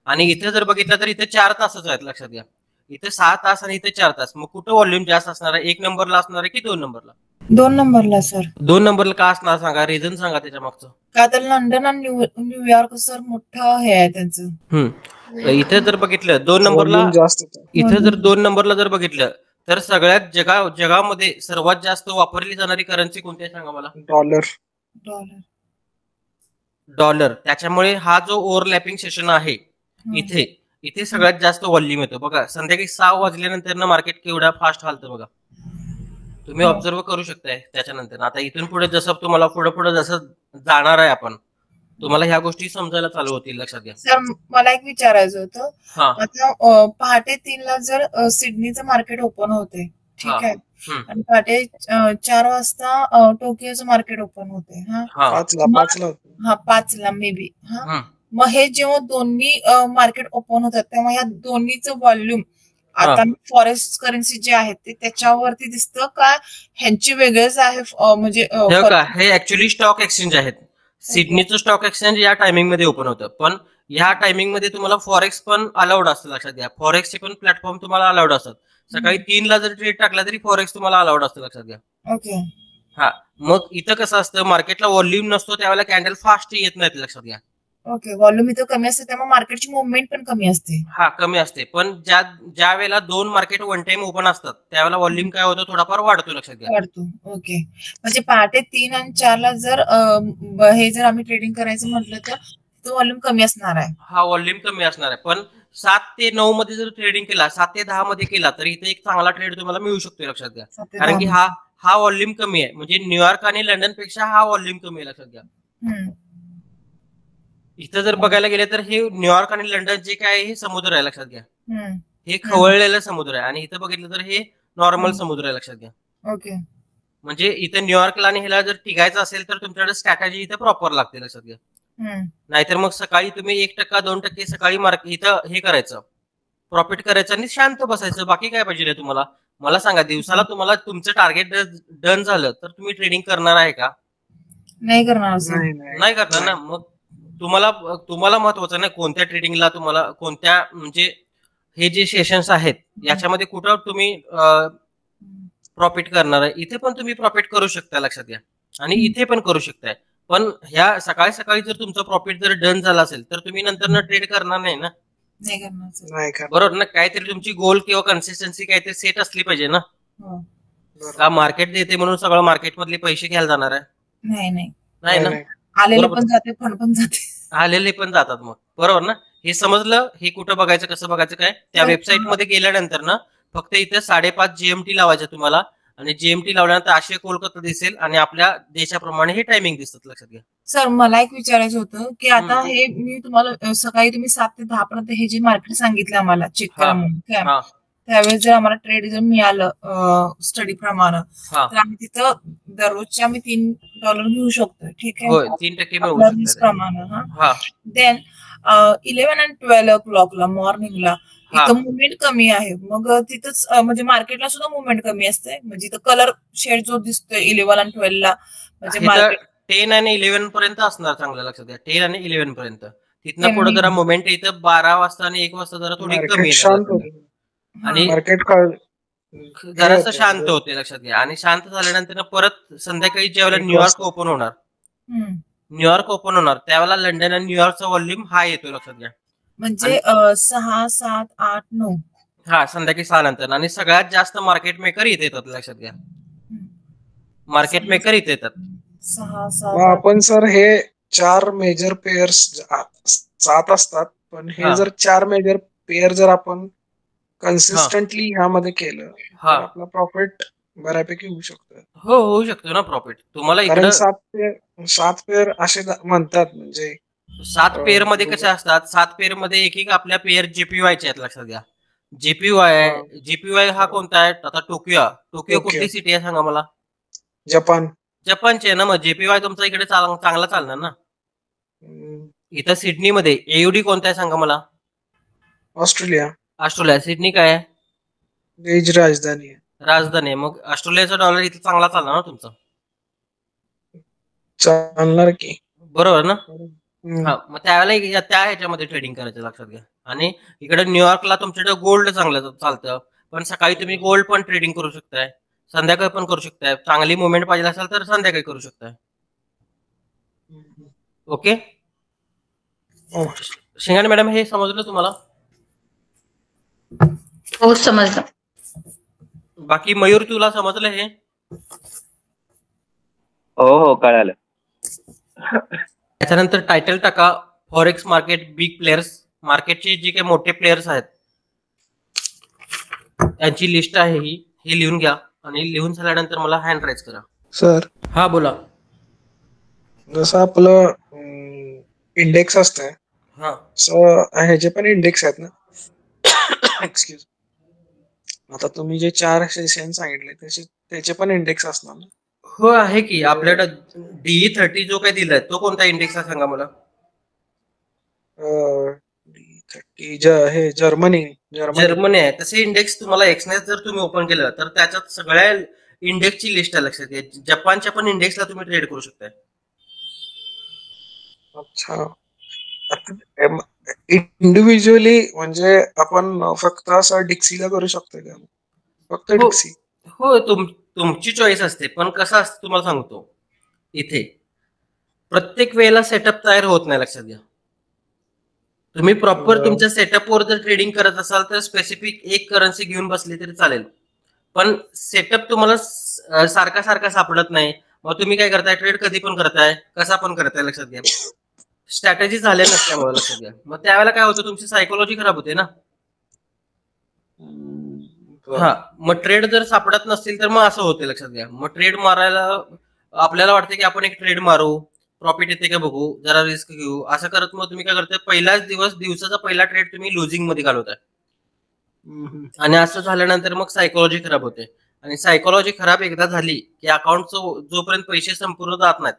आणि इथे जर बघितलं तर इथे 4 तासच आहेत, लक्षात घ्या. इथे 6 तास आणि इथे 4 तास. मग कुठं व्हॉल्यूम जास्त असणार आहे? 1 नंबरला असणार आहे की 2 नंबरला? 2 नंबरला सर. 2 नंबरला का असणार सांगा, रिझन सांगा त्याच्या मागचं. का तर लंडन आणि न्यूयॉर्क सर मोठं हे आहे त्यांचं. इथे जर बघितलं 2 नंबरला, इथे जर 2 नंबरला जर बघितलं तर सगळ्यात जगामध्ये सर्वात जास्त वापरली जाणारी करन्सी कोणती आहे सांगा मला? डॉलर. डॉलर. डॉलर. त्याच्यामुळे हा जो ओव्हरलॅपिंग सेशन आहे इथे इथे सगळ्यात जास्त व्हॉल्यूम येतो. बघा संध्याकाळी 6 वाजल्यानंतर ना मार्केट केवढा फास्ट हालतं बघा. तुम्ही ऑब्झर्व करू शकताय. त्याच्यानंतर आता इथून पुढे जसं तुम्हाला पुढे जसं जाणार आहे आपण, तुम्हाला ह्या गोष्टी समजायला चालू होतील. लक्षात घ्या. सर मला एक विचारायचं होतं. हा आता पहाटे 3ला जर सिडनीचं मार्केट ओपन होते, ठीक आहे, आणि पहाटे 4 वाजता टोकियोचं मार्केट ओपन होते. हा 5ला मे बी. हा मग हे जेव्हा दोन्ही मार्केट ओपन होतात तेव्हा या दोन्हीचं व्हॉल्यूम आता फॉरेक्स करन्सी जे आहेत ते त्याच्यावरती दिसतं का ह्यांची वेगळंच आहे? म्हणजे हे ऍक्च्युली स्टॉक एक्सचेंज आहेत. सिडनीचं स्टॉक एक्सचेंज या टायमिंग मध्ये ओपन होतं, पण ह्या टायमिंग मध्ये तुम्हाला फॉरेक्स पण अलाउड असतं. लक्षात घ्या. फॉरेक्सचे पण प्लॅटफॉर्म तुम्हाला अलाउड असतात. सकाळी 3ला जर ट्रेड टाकला तरी फॉरेक्स तुम्हाला अलाउड असतं. लक्षात घ्या. ओके. हा मग इथं कसं असतं, मार्केटला व्हॉल्यूम नसतो त्यावेळेला कॅन्डल फास्ट येत नाहीत. लक्षात घ्या. ओके. व्हॉल्यूम इथं कमी असते त्यामुळे मार्केटची मुवमेंट पण कमी असते. हा कमी असते, पण ज्या वेळेला 2 मार्केट वन टाइम ओपन असतात त्यावेळेला व्हॉल्यूम काय होतं, थोडाफार वाढतो. लक्षात घ्या. वाढतो. ओके. म्हणजे पहाटे 3 आणि 4ला जर हे जर आम्ही ट्रेडिंग करायचं म्हटलं तर तो व्हॉल्यूम कमी असणार आहे. हा व्हॉल्यूम कमी असणार आहे, पण 7 ते 9 मध्ये जर ट्रेडिंग केला, 7 ते 10 मध्ये केला तर इथे एक चांगला ट्रेड तुम्हाला मिळू शकतो. लक्षात घ्या. 7 ते कारण की 10. हा व्हॉल्यूम कमी आहे, म्हणजे न्यूयॉर्क आणि लंडन पेक्षा हा व्हॉल्यूम कमी आहे. लक्षात घ्या. इथं जर बघायला गेले तर हे न्यूयॉर्क आणि लंडन जे काय आहे हे समुद्र आहे. लक्षात घ्या. हे खवळलेलं समुद्र आहे आणि इथं बघितलं तर हे नॉर्मल समुद्र आहे. लक्षात घ्या. ओके. म्हणजे इथं न्यूयॉर्कला आणि ह्याला जर टिकायचं असेल तर तुमच्याकडे स्ट्रॅटेजी इथं प्रॉपर लागते. लक्षात घ्या. नाहीतर मग सकाळी तुम्ही 1% 2% सकाळी मार्केट इथं हे करायचं, प्रॉफिट करायचं आणि शांत बसायचं. बाकी काय पाहिजे तुम्हाला? मला सांगा, दिवसाला तुम्हाला तुमचं टार्गेट डन झालं तर तुम्ही ट्रेडिंग करणार आहे का? नाही करणार. नाही करणार ना. मग तुम्हाला महत्वाचं नाही कोणत्या ट्रेडिंगला तुम्हाला कोणत्या, म्हणजे हे जे सेशन्स आहेत याच्यामध्ये कुठं तुम्ही प्रॉफिट करणार आहे. इथे पण तुम्ही प्रॉफिट करू शकता. लक्षात घ्या. आणि इथे पण करू शकताय. पण ह्या सकाळी सकाळी जर तुमचं प्रॉफिट जर डन झाला असेल तर तुम्ही नंतर ट्रेड करणार नाही ना. नाही करणार. बरोबर ना. काहीतरी तुमची गोल किंवा कन्सिस्टन्सी काहीतरी सेट असली पाहिजे ना. का मार्केट देते म्हणून सगळं मार्केट मधले पैसे घ्यायला जाणार आहे? नाही ना. आलेले पण जाते, फंड पण जाते. आलेले पण जातात. मग बरोबर ना. हे समजलं. हे कुठं बघायचं, कसं बघायचं, काय त्या वेबसाईट मध्ये गेल्यानंतर ना फक्त इथे 5:30 GMT लावायचं तुम्हाला, आणि GMT लावल्यानंतर आशिया कोलकाता दिसेल आणि आपल्या देशाप्रमाणे हे टायमिंग दिसतात. लक्षात घ्या. सर मला एक विचारायचं होतं की आता हे मी तुम्हाला सकाळी तुम्ही 7 ते 10 पर्यंत हे जे मार्केट सांगितलं आम्हाला चेक करा म्हणून, त्यावेळेस जर आम्हाला ट्रेड जर मिळालं स्टडी प्रमाणे तर आम्ही तिथं दररोजचे आम्ही $3 घेऊ शकतो. ठीक आहे. 3% प्रमाणे. देन 11 आणि 12 o'clockला मॉर्निंगला इथं मुवमेंट कमी आहे. मग तिथंच म्हणजे मार्केटला सुद्धा मुवमेंट कमी असते. म्हणजे इथं कलर शेड जो दिसतोय 11 आणि 12ला, म्हणजे मार्केट 10 आणि 11 पर्यंत असणार. चांगलं लक्षात घ्या. 10 आणि 11 पर्यंत. तिथनं पुढे जरा मुवमेंट इथं 12 वाजता आणि 1 वाजता जरा थोडी कमी आहे आणि मार्केट जरासं शांत होते. लक्षात घ्या. आणि शांत झाल्यानंतर परत संध्याकाळी ज्यावेळेला न्यूयॉर्क ओपन होणार त्यावेळेला लंडन आणि न्यूयॉर्कचा व्हॉल्यूम हा येतो. लक्षात घ्या. म्हणजे 6, 7, 8, 9 हा संध्याकाळी 6 नंतर. आणि सगळ्यात जास्त मार्केट मेकर इथे येतात. लक्षात घ्या. मार्केट मेकर इथे येतात. 6, 7. आपण सर हे 4 मेजर पेअर्स 7 असतात, पण हे जर 4 मेजर पेअर जर आपण कन्सिस्टंटली ह्यामध्ये केलं तर आपला प्रॉफिट बऱ्यापैकी होऊ शकतो. हो, होऊ शकतो ना प्रॉफिट. तुम्हाला कारण 7 पेअर असे म्हणतात. म्हणजे 7 पेअर मध्ये कसे असतात, 7 पेअर मध्ये एक आपल्या पेअर JPYचे आहेत. लक्षात घ्या. JPY हा कोणता आहे? आता टोकियो कुठली सिटी आहे सांगा मला? जपानची आहे ना. मग JPY तुमचा इकडे चांगला चालणार ना. इथं सिडनी मध्ये AUD कोणता आहे सांगा मला? ऑस्ट्रेलिया. सिडनी काय आहे? राजधानी आहे. मग ऑस्ट्रेलियाचा डॉलर इथे चांगला चालणार ना तुमचा. चालणार की. बरोबर ना. मग त्यावेळेला त्या ह्याच्यामध्ये ट्रेडिंग करायचं. लक्षात घ्या. आणि इकडे न्यूयॉर्कला तुमच्याकडे गोल्ड चांगलं चालतं, पण सकाळी तुम्ही गोल्ड पण ट्रेडिंग करू शकताय, संध्याकाळी पण करू शकताय. चांगली मुवमेंट पाहिजे असेल तर संध्याकाळी करू शकताय. ओके. शिंगाणे मॅडम, हे समजलं तुम्हाला? हो, समजलं. बाकी मयूर तुला समजलं हे? हो कळालं. त्याच्यानंतर टायटल टाका फॉरेक्स मार्केट बिग प्लेयर्स. मार्केटचे जे काही मोठे प्लेयर्स आहेत त्यांची लिस्ट आहे ही, हे लिहून घ्या आणि लिहून झाल्यानंतर मला हँड राईज करा. सर हा बोला. जसं आपलं इंडेक्स असतंय, हा ह्याचे पण इंडेक्स आहेत ना? एक्सक्यूज. आता तुम्ही जे 4 सेशन सांगितले त्याचे पण इंडेक्स असणार ना? हो आहे की. आपल्याकडे DE30 जो काही दिलाय तो कोणता इंडेक्स आहे सांगा मला. हे जर्मनी आहे. तसे इंडेक्स तुम्हाला एक्सनेस जर तुम्ही ओपन केलं तर त्याच्यात सगळ्या इंडेक्सची लिस्ट आहे लक्षात घ्या. जपानच्या पण इंडेक्सला तुम्ही ट्रेड करू शकता. अच्छा. इंडिव्हिज्युअली म्हणजे आपण फक्त असं डिक्सीला करू शकतो का? फक्त हो. डिक्सी? हो तुमची चॉईस असते, पण कसं असतं तुम्हाला सांगतो, इथे प्रत्येक वेळेला सेटअप तयार होत नाही लक्षात घ्या. तुम्ही प्रॉपर तुमच्या सेटअपवर जर ट्रेडिंग करत असाल तर स्पेसिफिक एक करन्सी घेऊन बसली तरी चालेल, पण सेटअप तुम्हाला सारखा सारखा सापडत नाही. मग तुम्ही काय करताय, ट्रेड कधी पण करताय, कसा पण करताय लक्षात घ्या. स्ट्रॅटेजी झाल्या नसल्यामुळे लक्षात घ्या. मग त्यावेळेला काय होतं, तुमची सायकोलॉजी खराब होते ना. हा मग ट्रेड जर सापडत नसतील तर मग असं होते लक्षात घ्या. मग ट्रेड मारायला आपल्याला वाटतं की आपण एक ट्रेड मारू, प्रॉफिट येते का बघू, जरा रिस्क घेऊ, असं करत मग तुम्ही काय करताय, पहिलाच दिवसाचा पहिला ट्रेड तुम्ही लुझिंग मध्ये घालवताय. आणि असं झाल्यानंतर मग सायकोलॉजी खराब होते. आणि सायकोलॉजी खराब एकदा झाली की अकाउंटचं जोपर्यंत पैसे संपूर्ण जात नाहीत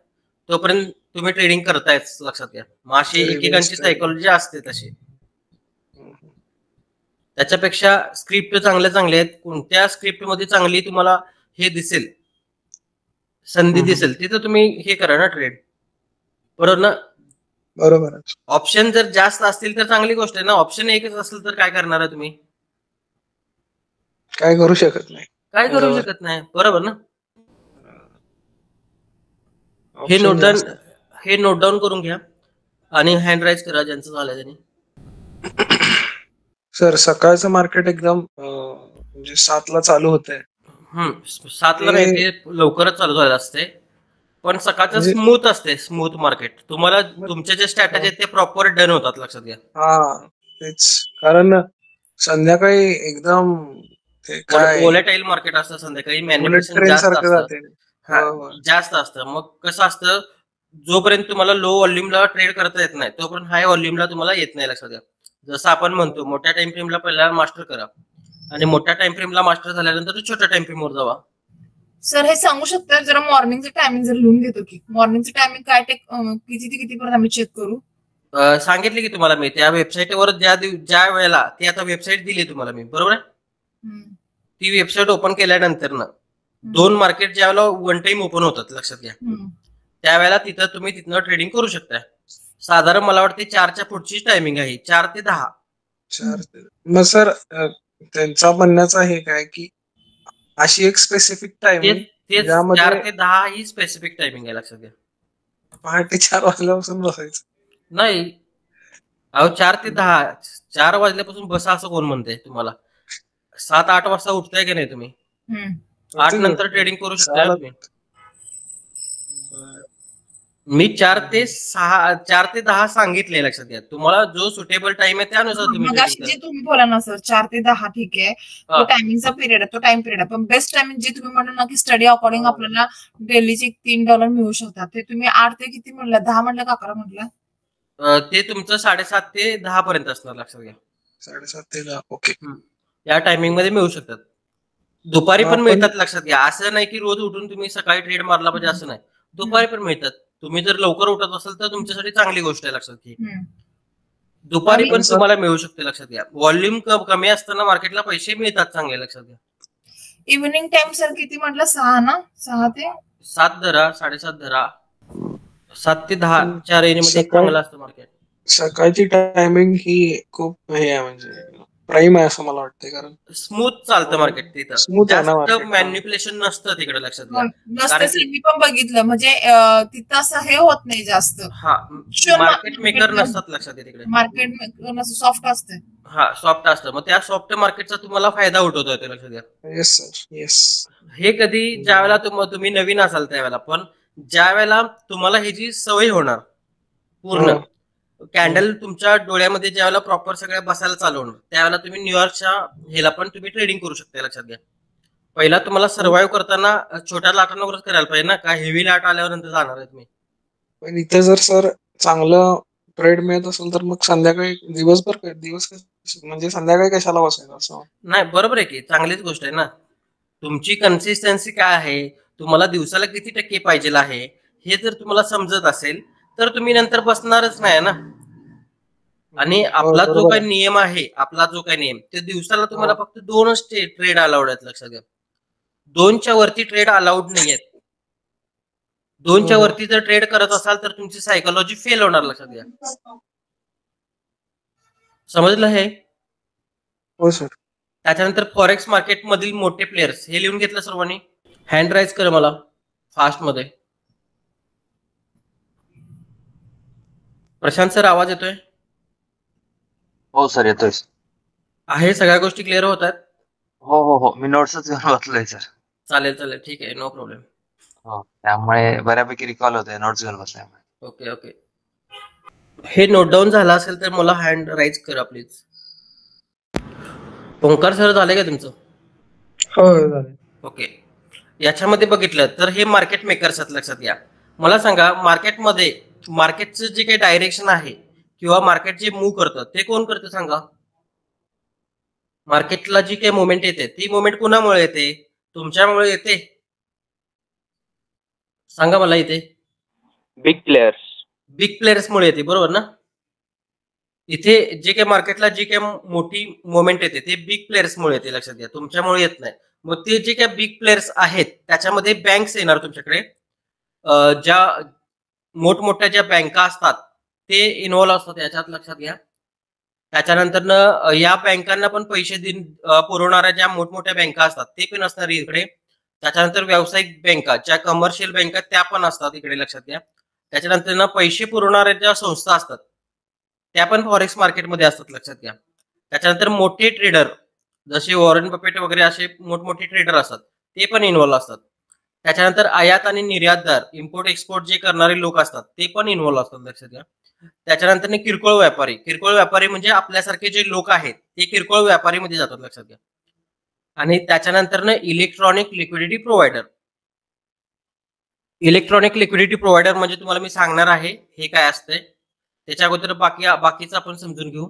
तोपर्यंत तुम्ही ट्रेडिंग करतायच लक्षात घ्या. मग अशी एकेकांची सायकोलॉजी असते तशी. त्याच्यापेक्षा स्क्रिप्ट चांगले आहेत. कोणत्या स्क्रिप्ट मध्ये चांगली तुम्हाला हे दिसेल, संधी दिसेल, तिथं तुम्ही हे करा ना ट्रेड. बरोबर ना? बरोबर. ऑप्शन जर जास्त असतील तर चांगली गोष्ट आहे ना. ऑप्शन एकच असेल तर काय करणार आहे तुम्ही? काय करू शकत नाही. काय करू शकत नाही. बरोबर ना? हे नोट डाऊन करून घ्या आणि हँड राईज करा ज्यांचं झालंय त्यांनी. सर सकाळचं मार्केट एकदम म्हणजे 7ला चालू होतंय. 7ला नाही, ते लवकरच चालू झालं असते, पण सकाळचं स्मूथ असते. स्मूथ मार्केट तुम्हाला तुमच्या जे स्ट्रॅटेजी आहेत ते प्रॉपर डन होतात लक्षात घ्या. हा तेच, कारण संध्याकाळी एकदम व्होलेटाईल मार्केट असतं. संध्याकाळी मॅनिप्युलेशन जास्त असतं. मग कसं असतं, जोपर्यंत तुम्हाला लो व्हॉल्यूमला ट्रेड करता येत नाही तोपर्यंत हाय व्हॉल्यूमला तुम्हाला येत नाही लक्षात घ्या. जसं आपण म्हणतो मोठ्या टाइम फ्रेमला पहिला मास्टर करा आणि मोठ्या टाइम फ्रेमला मास्टर झाल्यानंतर छोट्या टाइम फ्रेमवर जावा. सर हे सांगू शकता जरा मॉर्निंगचं टायमिंग जर लिहून घेतो की मॉर्निंगचं टायमिंग काय किती ते किती पर्यंत आम्ही चेक करू? सांगितले की तुम्हाला मी त्या वेबसाईटवर ज्या वेळेला ती आता वेबसाईट दिली तुम्हाला मी, बरोबर आहे? ती वेबसाईट ओपन केल्यानंतर ना 2 मार्केट ज्या वेळेला वन टाइम ओपन होतात लक्षात घ्या, त्यावेळेला तुम्ही तिथनं ट्रेडिंग करू शकता. साधारण मला वाटते 4च्या पुढची टायमिंग आहे, 4 ते 10. मग सर त्यांचा म्हणण्याचं हे काय की अशी एक स्पेसिफिक टायमिंग 4 ते 10 ही स्पेसिफिक टायमिंग आहे लक्षात घ्या. पहाटे 4 वाजल्यापासून बसायचं नाही. अहो 4 ते 10, 4 वाजल्यापासून बसा असं कोण म्हणते तुम्हाला? 7-8 वाजता उठताय की नाही तुम्ही? 8 नंतर ट्रेडिंग करू शकता तुम्ही. मी 4 ते 10 सांगितले लक्षात घ्या. तुम्हाला जो सुटेबल टाइम आहे त्यानुसार तुम्ही जे तुम्ही बोला ना सर 4 ते 10 ठीक आहे, तो टायमिंगचा पिरियड आहे, तो टाइम पिरियड आहे, पण बेस्ट टायमिंग जे तुम्ही म्हणलं ना की स्टडी अकॉर्डिंग आपल्याला डेलीचे $3 मिळू शकतात, ते तुम्ही 8 ते किती म्हणलं, 10 म्हणलं का 11 म्हणलं? ते तुमचं 7:30 ते 10 पर्यंत असणार लक्षात घ्या. 7:30 ते 10. ओके. या टायमिंग मध्ये मिळू शकतात. दुपारी पण मिळतात लक्षात घ्या. असं नाही की रोज उठून तुम्ही सकाळी ट्रेड मारला पाहिजे असं नाही. दुपारी पण मिळतात. तुम्ही जर लवकर उठत असाल तर तुमच्यासाठी चांगली गोष्ट आहे लक्षात घ्या. दुपारी पण तुम्हाला मिळू शकते लक्षात घ्या. व्हॉल्यूम कमी असताना मार्केटला पैसे मिळतात चांगले लक्षात घ्या. इव्हिनिंग टाइम सर किती म्हटलं? 6 ना? 6 ते 7 धरा, 7:30 धरा, 7 ते 10 च्या रेंजमध्ये चांगलं असतं मार्केट. सकाळची टायमिंग ही खूप हे आहे म्हणजे प्राईम आहे असं मला वाटतंय, कारण स्मूथ चालतं मार्केट तिथं, स्मूथ आहे ना जास्त मार्केट. मॅन्युप्युलेशन नसतं तिकडे, लक्षात घ्या. नसतं कारण सर, मी पण बघितलं, म्हणजे तिथं असं हे होत नाही जास्त. हा, Sure, मार्केट मेकर नसतात लक्षात घ्या तिकडे. मार्केट सॉफ्ट असते. हा, सॉफ्ट असतं. मग त्या सॉफ्ट मार्केटचा तुम्हाला फायदा उठवतोय ते, लक्षात घ्या. Yes sir, yes. हे कधी ज्या वेळेला तुम्ही नवीन असाल त्यावेळेला, पण ज्या वेळेला तुम्हाला ह्याची सवय होणार पूर्ण, कॅन्डल तुमच्या डोळ्यामध्ये ज्या वेळेला प्रॉपर सगळ्या बसायला चालू होणार, त्यावेळेला तुम्ही न्यूयॉर्कच्या ह्याला पण तुम्ही ट्रेडिंग करू शकता, लक्षात घ्या. पहिला तुम्हाला सर्व्हाइव्ह करताना छोट्या लाटांवरच करायला पाहिजे ना, का हेवी लाट आल्यावर नंतर जाणार आहे तुम्ही. पण इथे जर सर चांगलं ट्रेड मिळत असेल तर मग संध्याकाळी म्हणजे संध्याकाळी कशाला बसायचं असं. नाही, बरोबर आहे की, चांगलीच गोष्ट आहे ना. तुमची कन्सिस्टन्सी काय आहे, तुम्हाला दिवसाला किती टक्के पाहिजे आहे, हे जर तुम्हाला समजत असेल तर तुम्ही नंतर बसणारच नाही ना. आणि आपला जो बरोबर काही नियम आहे, ते दिवसाला तुम्हाला फक्त 2च ट्रेड अलाउड आहेत, लक्षात घ्या. 2च्या वरती ट्रेड अलाउड नाही आहेत. 2च्या वरती जर ट्रेड करत असाल तर तुमची सायकोलॉजी फेल होणार, लक्षात घ्या. समजलं हे? हो सर. त्याच्यानंतर फॉरेक्स मार्केट मधील मोठे प्लेयर्स, हे लिहून घेतलं सर्वांनी? हँड राईज कर मला फास्ट मध्ये. प्रशांत सर, आवाज येतोय? हो सर, येतोय. आहे, सगळ्या गोष्टी क्लिअर होत आहेत? हो हो हो, मी नोट्सच घेऊन बसलोय सर. चालेल चालेल, ठीक आहे, नो प्रॉब्लेम. हो, त्यामुळे बऱ्यापैकी रिकॉल होतोय नोट्स घेऊन बसल्यामुळे. Okay okay. हे नोट डाऊन झालं असेल तर मला हँड राईज करा प्लीज. ओंकार सर, झाले का तुमचं? हो झाले. ओके. याच्यामध्ये बघितलं तर हे मार्केट मेकर्स आहेत, लक्षात घ्या. मला सांगा, मार्केटमध्ये मार्केटचं जे काही डायरेक्शन आहे किंवा मार्केट जे मूव्ह करतं ते कोण करतं सांगा? मार्केटला जी काही मुवमेंट येते ती मुवमेंट कुणामुळे येते? तुमच्यामुळे येते? सांगा मला इथे. बिग प्लेयर्स मुळे येते, बरोबर ना? इथे जे काही मार्केटला जी काही मोठी मुवमेंट येते ते बिग प्लेयर्स मुळे येते, लक्षात घ्या. तुमच्यामुळे येत नाही. मग ते जे काही बिग प्लेयर्स आहेत त्याच्यामध्ये बँक्स येणार तुमच्याकडे. ज्या मोठमोठ्या ज्या बँका असतात ते इन्व्हॉल्व असतात याच्यात, लक्षात घ्या. त्याच्यानंतर या बँकांना पण पैसे पुरवणाऱ्या ज्या मोठमोठ्या बँका असतात ते पण असणार इकडे. त्याच्यानंतर व्यावसायिक बँका, ज्या कमर्शियल बँका, त्या पण असतात इकडे, लक्षात घ्या. त्याच्यानंतर पैसे पुरवणाऱ्या ज्या संस्था असतात त्या पण फॉरेक्स मार्केटमध्ये असतात, लक्षात घ्या. त्याच्यानंतर मोठे ट्रेडर जसे वॉरेन बफेट वगैरे असे मोठमोठे ट्रेडर असतात ते पण इन्व्हॉल्व असतात. त्याच्यानंतर आयात आणि निर्यातदार, इम्पोर्ट एक्सपोर्ट जे करणारे लोक असतात ते पण इन्व्हॉल्व असतात, लक्षात घ्या. त्याच्यानंतर किरकोळ व्यापारी म्हणजे आपल्यासारखे जे लोक आहेत ते किरकोळ व्यापारीमध्ये जातात, लक्षात घ्या. आणि त्याच्यानंतर इलेक्ट्रॉनिक लिक्विडिटी प्रोव्हायडर म्हणजे तुम्हाला मी सांगणार आहे हे काय असतंय. त्याच्या अगोदर बाकीचं आपण समजून घेऊ.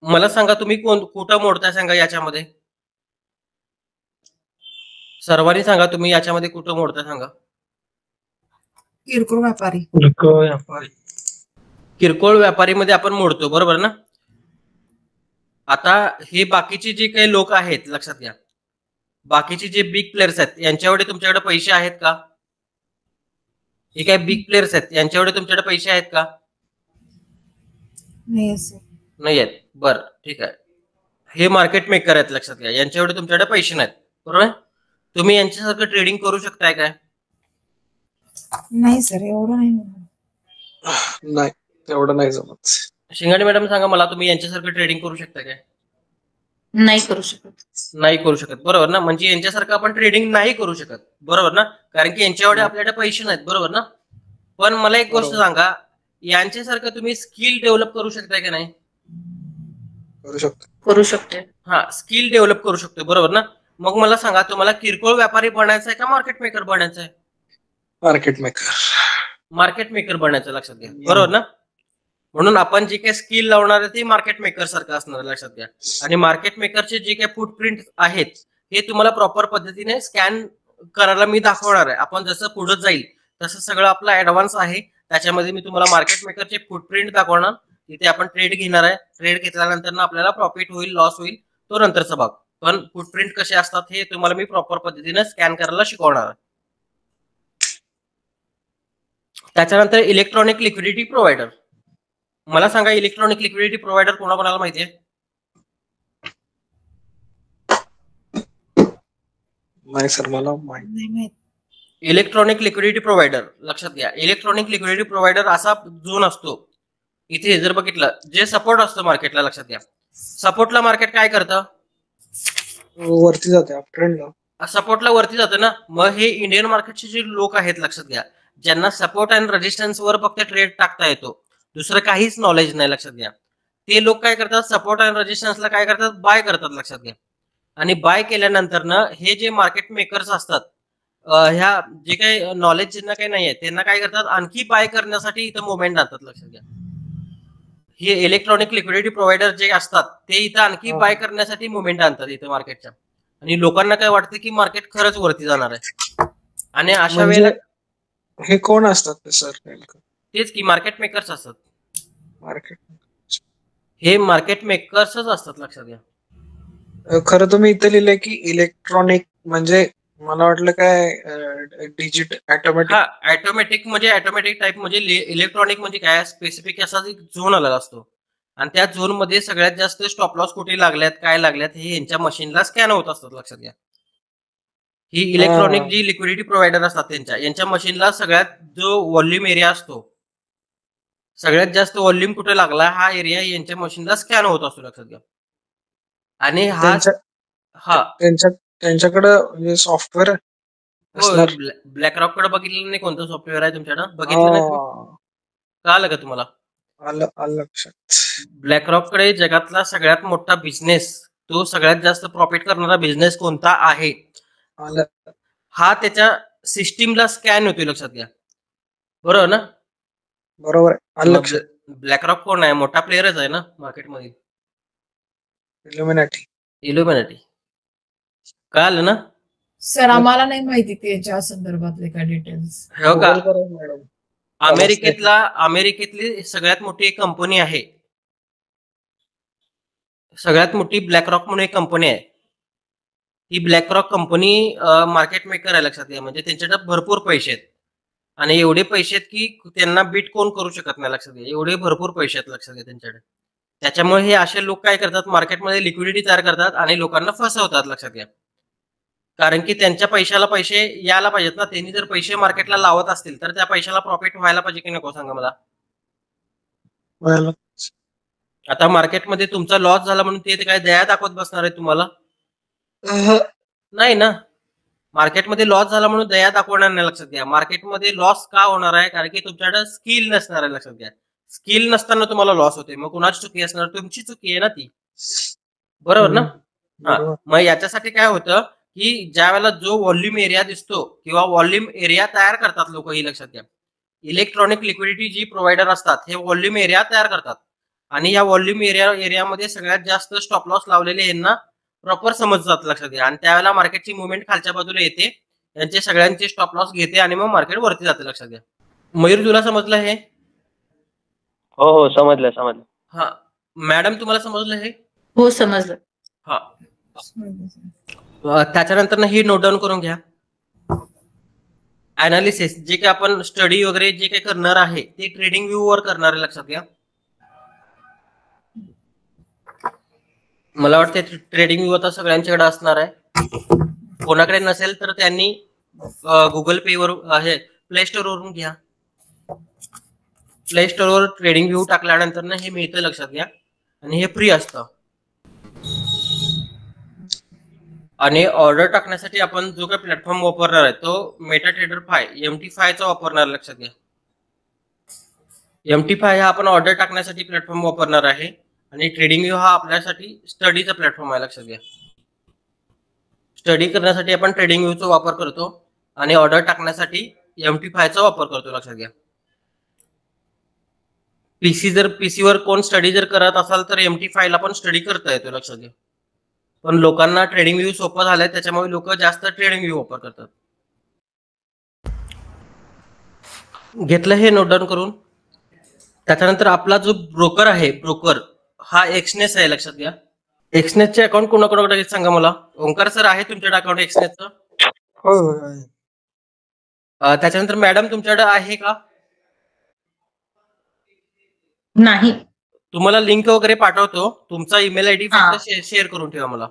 मला सांगा, तुम्ही कुठं मोडताय सांगा याच्यामध्ये? सर्वांनी सांगा, तुम्ही याच्यामध्ये कुठं मोडताय सांगा? किरकोळ व्यापारीमध्ये आपण मोडतो, बरोबर ना? आता हे बाकीचे जे काही लोक आहेत, लक्षात घ्या, बाकीचे जे बिग प्लेयर्स आहेत यांच्याकडे तुमच्याकडे पैसे आहेत का? हे काय बिग प्लेयर्स आहेत यांच्याकडे तुमच्याकडे पैसे आहेत का? नाही आहेत. बरं, ठीक आहे. हे मार्केट मेकर आहेत, लक्षात घ्या. यांच्याकडे तुमच्याकडे पैसे नाहीत, बरोबर. तुम्ही यांच्यासारखं ट्रेडिंग करू शकताय काय? नाही सर, एवढं नाही, तेवढं नाही जमत. शिंगाडे मॅडम, सांगा मला, तुम्ही यांच्यासारखं ट्रेडिंग करू शकता काय? नाही करू शकत, बरोबर ना? म्हणजे यांच्यासारखं आपण ट्रेडिंग नाही करू शकत, बरोबर ना? कारण की यांच्याकडे आपल्याकडे पैसे नाहीत, बरोबर ना? पण मला एक गोष्ट सांगा, यांच्यासारखं तुम्ही स्किल डेव्हलप करू शकताय का नाही? करू शकते. हा, स्किल डेव्हलप करू शकतो, बरोबर ना? मग मला सांगा, तुम्हाला किरकोळ व्यापारी बनायचं आहे का मार्केट मेकर बनायचं आहे? मार्केट मेकर बनायचं, लक्षात घ्या, बरोबर ना? म्हणून आपण जे काही स्किल लावणार आहे ते मार्केट मेकर सारखं असणार, लक्षात घ्या. आणि मार्केट मेकरचे जे काही फुटप्रिंट आहेत हे तुम्हाला प्रॉपर पद्धतीने स्कॅन करायला मी दाखवणार आहे. आपण जसं पुढे जाईल तसं सगळं आपलं ऍडव्हान्स आहे. त्याच्यामध्ये मी तुम्हाला मार्केट मेकरचे फुटप्रिंट दाखवणार. तिथे आपण ट्रेड घेणार आहे. ट्रेड घेतल्यानंतर आपल्याला प्रॉफिट होईल, लॉस होईल, तो नंतरचा भाग. पण फुटप्रिंट कसे असतात हे तुम्हाला मी प्रॉपर पद्धतीने स्कॅन करायला शिकवणार आहे. त्याच्यानंतर इलेक्ट्रॉनिक लिक्विडिटी प्रोव्हायडर. मला सांगा, इलेक्ट्रॉनिक लिक्विडिटी प्रोव्हायडर कोणाकोणाला माहिती आहे? नाही सर, मला माहित. नाही माहित. इलेक्ट्रॉनिक लिक्विडिटी प्रोव्हायडर लक्षात घ्या. इलेक्ट्रॉनिक लिक्विडिटी प्रोव्हायडर असा झोन असतो. इथे जर बघितलं जे सपोर्ट असतो मार्केटला, लक्षात घ्या. सपोर्टला मार्केट काय करतं? वरती जाते अप ट्रेंडला. सपोर्टला वरती जातं ना. मग हे इंडियन मार्केटचे जे लोक आहेत, लक्षात घ्या, ज्यांना सपोर्ट आणि रेजिस्टन्स वर फक्त ट्रेड टाकता येतो, दुसरं काहीच नॉलेज नाही, लक्षात घ्या, ते लोक काय करतात? सपोर्ट आणि रेजिस्टन्सला काय करतात? बाय करतात, लक्षात घ्या. आणि बाय केल्यानंतर ना हे जे मार्केट मेकर्स असतात, ह्या जे काही नॉलेज ज्यांना काही नाहीये त्यांना काय करतात? आणखी बाय करण्यासाठी इथं मुवमेंट आणतात, लक्षात घ्या. हे इलेक्ट्रॉनिक लिक्विडिटी प्रोव्हायडर जे असतात ते इथं आणखी बाय करण्यासाठी मुवमेंट आणतात इथं मार्केटच्या. आणि लोकांना काय वाटतं की मार्केट खरंच वरती जाणार आहे. आणि अशा वेळेला हे कोण असतात सर? तेच की मार्केट मेकर्स असतात. मार्केट हे मार्केट मेकर्सच असतात, लक्षात घ्या. खरं तुम्ही इथे लिहिलंय की इलेक्ट्रॉनिक, म्हणजे मला वाटलं काय डिजिट ऑटोमॅटिक. हा, ऑटोमॅटिक म्हणजे ऑटोमॅटिक टाईप म्हणजे इलेक्ट्रॉनिक म्हणजे काय? स्पेसिफिक असा एक झोन आलेला असतो आणि त्या झोन मध्ये सगळ्यात जास्त स्टॉप लॉस कुठे लागल्यात, काय लागल्यात, हे यांच्या मशीनला स्कॅन होत असतात, लक्षात घ्या. ही इलेक्ट्रॉनिक जी लिक्विडिटी प्रोव्हायडर असतात यांच्या मशीनला सगळ्यात जो व्हॉल्यूम एरिया असतो, सगळ्यात जास्त व्हॉल्यूम कुठे लागला हा एरिया यांच्या मशीनला स्कॅन होत असतो, लक्षात घ्या. आणि त्यांच्याकडं म्हणजे सॉफ्टवेअर असणार. ब्लॅक रॉक कडे बघितलं नाही? कोणतं सॉफ्टवेअर आहे तुमच्याकडे? बघितलं नाही तुम्ही? कळालं का तुम्हाला? आलं लक्षात. ब्लॅक रॉक कडे जगातला सगळ्यात मोठा बिझनेस, तो सगळ्यात जास्त प्रॉफिट करणारा बिझनेस कोणता आहे? हा त्याच्या सिस्टीमला स्कॅन होतोय, लक्षात घ्या. बरोबर ना? बरोबर आहे. ब्लॅक रॉक कोण आहे? मोठा प्लेयरच आहे ना मार्केटमध्ये. इल्युमिनाटी. कळालं ना सर? आम्हाला नाही माहिती त्याच्या संदर्भातले काय डिटेल्स. हो का? अमेरिकेतली सगळ्यात मोठी एक कंपनी आहे, सगळ्यात मोठी ब्लॅक रॉक म्हणून एक कंपनी आहे. ही BlackRock company market maker आहे, लक्षात घ्या. म्हणजे त्यांच्याकडे भरपूर पैसे आहेत आणि एवढे पैसे आहेत की त्यांना बीट कोण करू शकत नाही, लक्षात घ्या. एवढे भरपूर पैसे आहेत, लक्षात घ्या, त्यांच्याकडे. त्याच्यामुळे हे असे लोक काय करतात? मार्केटमध्ये लिक्विडिटी तयार करतात आणि लोकांना फसवतात, लक्षात घ्या. कारण की त्यांच्या पैशाला पैसे यायला पाहिजेत ना. त्यांनी जर पैसे मार्केटला लावत असतील तर त्या पैशाला प्रॉफिट व्हायला पाहिजे की नको, सांगा मला. आता मार्केटमध्ये तुमचा लॉस झाला म्हणून ते काय दया दाखवत बसणार आहे तुम्हाला? नाही ना. मार्केटमध्ये लॉस झाला म्हणून दया दाखवणार नाही, लक्षात घ्या. मार्केटमध्ये लॉस का होणार आहे? कारण की तुमच्याकडे स्किल नसणार आहे, लक्षात घ्या. स्किल नसताना तुम्हाला लॉस होते. मग कुणाची चुकी असणार? तुमची चुकी आहे ना ती. बरोबर ना? हा, मग याच्यासाठी काय होतं की ज्या वेळेला जो व्हॉल्यूम एरिया दिसतो किंवा व्हॉल्यूम एरिया तयार करतात लोक, ही लक्षात घ्या. इलेक्ट्रॉनिक लिक्विडिटी जी प्रोव्हायडर असतात हे व्हॉल्यूम एरिया तयार करतात आणि या व्हॉल्यूम एरियामध्ये सगळ्यात जास्त स्टॉप लॉस लावलेले यांना प्रॉपर समजतात, लक्षात घ्या. आणि त्यावेळेला मार्केटची मुवमेंट खालच्या बाजूला येते, यांचे सगळ्यांचे स्टॉप लॉस घेते आणि मग मार्केट वरती जाते, लक्षात घ्या. मयूर, तुला समजलं हे? हो समजलं. हा मॅडम, तुम्हाला समजलं हे? हो, समजलं. हा, त्याच्यानंतर हे नोट डाऊन करून घ्या. अनालिसिस जे काही आपण स्टडी वगैरे जे काही करणार आहे ते ट्रेडिंग व्ह्यू वर करणार आहे, लक्षात घ्या. मला वाटतं ट्रेडिंग व्ह्यू आता सगळ्यांच्याकडे असणार आहे. कोणाकडे नसेल तर त्यांनी गुगल पे वर प्ले स्टोर वरून घ्या. प्ले स्टोर वर ट्रेडिंग व्ह्यू टाकल्यानंतर हे मिळतं, लक्षात घ्या. आणि हे फ्री असतं. आणि ऑर्डर टाकण्यासाठी आपण जो काही प्लॅटफॉर्म वापरणार आहे तो मेटाट्रेडर 5 MT5 चा वापरणार, लक्षात घ्या. MT5 हा आपण ऑर्डर टाकण्यासाठी प्लॅटफॉर्म वापरणार आहे आणि ट्रेडिंग व्ह्यू हा आपल्यासाठी स्टडीचा प्लॅटफॉर्म आहे, लक्षात घ्या. स्टडी करण्यासाठी आपण ट्रेडिंग व्ह्यूचा वापर करतो आणि ऑर्डर टाकण्यासाठी MT5 चा वापर करतो, लक्षात घ्या. पीसीवर कोण स्टडी जर करत असाल तर MT5 ला पण स्टडी करता येतो, लक्षात घ्या. पण लोकांना ट्रेडिंग व्ह्यू सोपं झालंय त्याच्यामुळे लोक जास्त ट्रेडिंग व्ह्यू वापर करतात. घेतलं हे नोट डाऊन करून. त्याच्यानंतर आपला जो ब्रोकर आहे, ब्रोकर हा एक्सनेस आहे, लक्षात घ्या. एक्सनेसचे अकाउंट कोणाकोणाकडे सांगा मला. ओंकार सर, आहे तुमच्याकडे अकाउंट एक्सनेसचं? हो. त्याच्यानंतर मॅडम तुमच्याकडे आहे का? नाही. तुम्हाला लिंक वगैरे पाठवतो. तुमचा ईमेल आयडी फक्त शेअर करून ठेवा मला.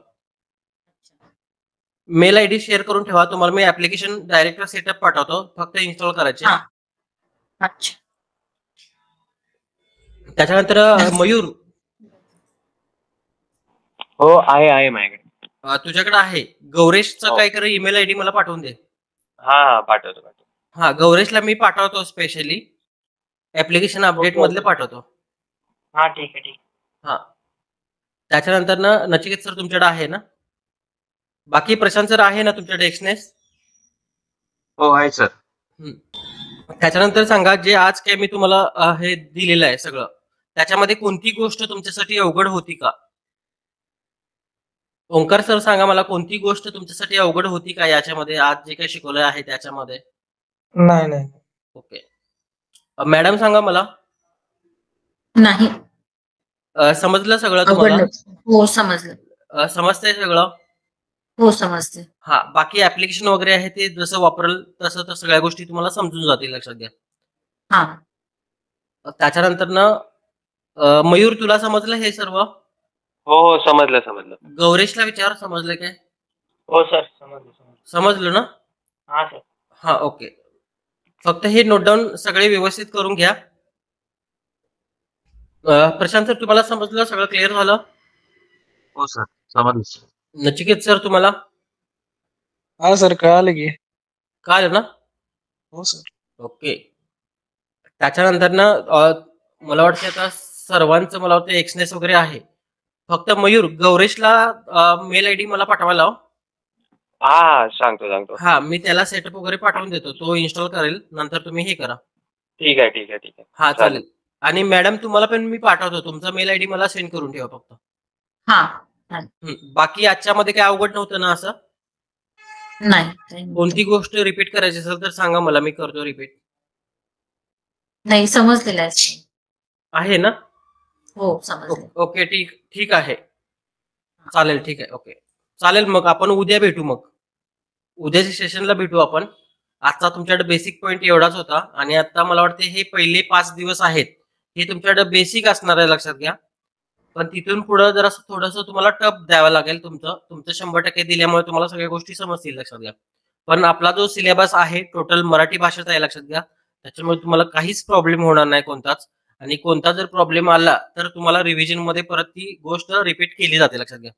मेल आयडी शेअर करून ठेवा. तुम्हाला मी ऍप्लिकेशन डायरेक्ट सेटअप पाठवतो, फक्त इन्स्टॉल करायचे. हा. अच्छा. त्याच्यानंतर मयूर, हो आहे माझ्याकडे. तुझ्याकडे आहे गौरेशचा हो. काय कर, ईमेल आयडी मला पाठवून दे. हा पाठवतो. हा, गौरेशला मी पाठवतो स्पेशली ऍप्लिकेशन अपडेट ओके. मधले पाठवतो. हा ठीक आहे. हा, त्याच्यानंतर ना नचिकेत सर तुमच्याकडे आहे ना? बाकी प्रशांत सर आहे ना तुमच्याकडे एक्सनेस? हो आहे सर. त्याच्यानंतर सांगा, जे आज काय मी तुम्हाला हे दिलेलं आहे सगळं, त्याच्यामध्ये कोणती गोष्ट तुमच्यासाठी अवघड होती का? ओंकार सर सांगा मला, कोणती गोष्ट तुमच्यासाठी अवघड होती का याच्यामध्ये, आज जे काही शिकवलं आहे त्याच्यामध्ये? नाही. ओके. मॅडम सांगा मला, नाही, समजलं सगळं अवघड तुम्हाला? नव्हतं. हो समजलं. समजतंय सगळं? हो समजते. हा, बाकी ऍप्लिकेशन वगैरे आहे ते जसं वापरल तसं तर सगळ्या गोष्टी तुम्हाला समजून जातील, लक्षात घ्या. हा. त्याच्यानंतर ना मयूर, तुला समजलं हे सर्व? हो समजलं. गौरेशला विचार, समजलं काय? हो सर समजलं. समजलं ना? हा सर. हा, ओके. फक्त हे नोट डाऊन सगळे व्यवस्थित करून घ्या. प्रशांत सर, तुम्हाला समजलं, सगळं क्लिअर झालं? हो सर समजलं. नचिकेत सर तुम्हाला हा सर, कळालं की. कळलं ना? हो सर. ओके. त्याच्यानंतर ना मला वाटतं आता सर्वांचं मला वाटतं एक्सनेस वगैरे आहे. फक्त मयूर, गौरेशला मेल आयडी मला पाठवायला लाव. हा सांगतो. हा, मी त्याला सेटअप वगैरे पाठवून देतो, तो इन्स्टॉल करेल, नंतर तुम्ही हे करा. ठीक आहे. हा चालेल. आणि मॅडम तुम्हाला पण मी पाठवतो, तुमचा मेल आयडी मला सेंड करून ठेवा फक्त. हा. बाकी आजच्या मध्ये काय अवघड नव्हतं ना असं? नाही. कोणती गोष्ट रिपीट करायची असेल तर सांगा मला, मी करतो रिपीट. नाही, समजलेलं आहे. आहे ना? हो समजलं. ओके, ठीक आहे. चालेल, ठीक आहे. ओके चालेल, मग आपण उद्या भेटू. मग उद्याच्या सेशनला भेटू आपण. आजचा तुमच्याकडे बेसिक पॉईंट एवढाच होता, आणि आता मला वाटते हे पहिले 5 दिवस आहेत हे तुमच्याकडे बेसिक असणार आहे, लक्षात घ्या. पण तिथून पुढे जरा थोडंसं तुम्हाला टफ द्यावं लागेल. तुमचं 100% दिल्यामुळे तुम्हाला सगळ्या गोष्टी समजतील, लक्षात घ्या. पण आपला जो सिलेबस आहे टोटल मराठी भाषेचा आहे, लक्षात घ्या. त्याच्यामुळे तुम्हाला काहीच प्रॉब्लेम होणार नाही कोणताच. आणि कोणता जर प्रॉब्लेम आला तर तुम्हाला रिव्हिजन मध्ये परत ती गोष्ट रिपीट केली जाते, लक्षात घ्या.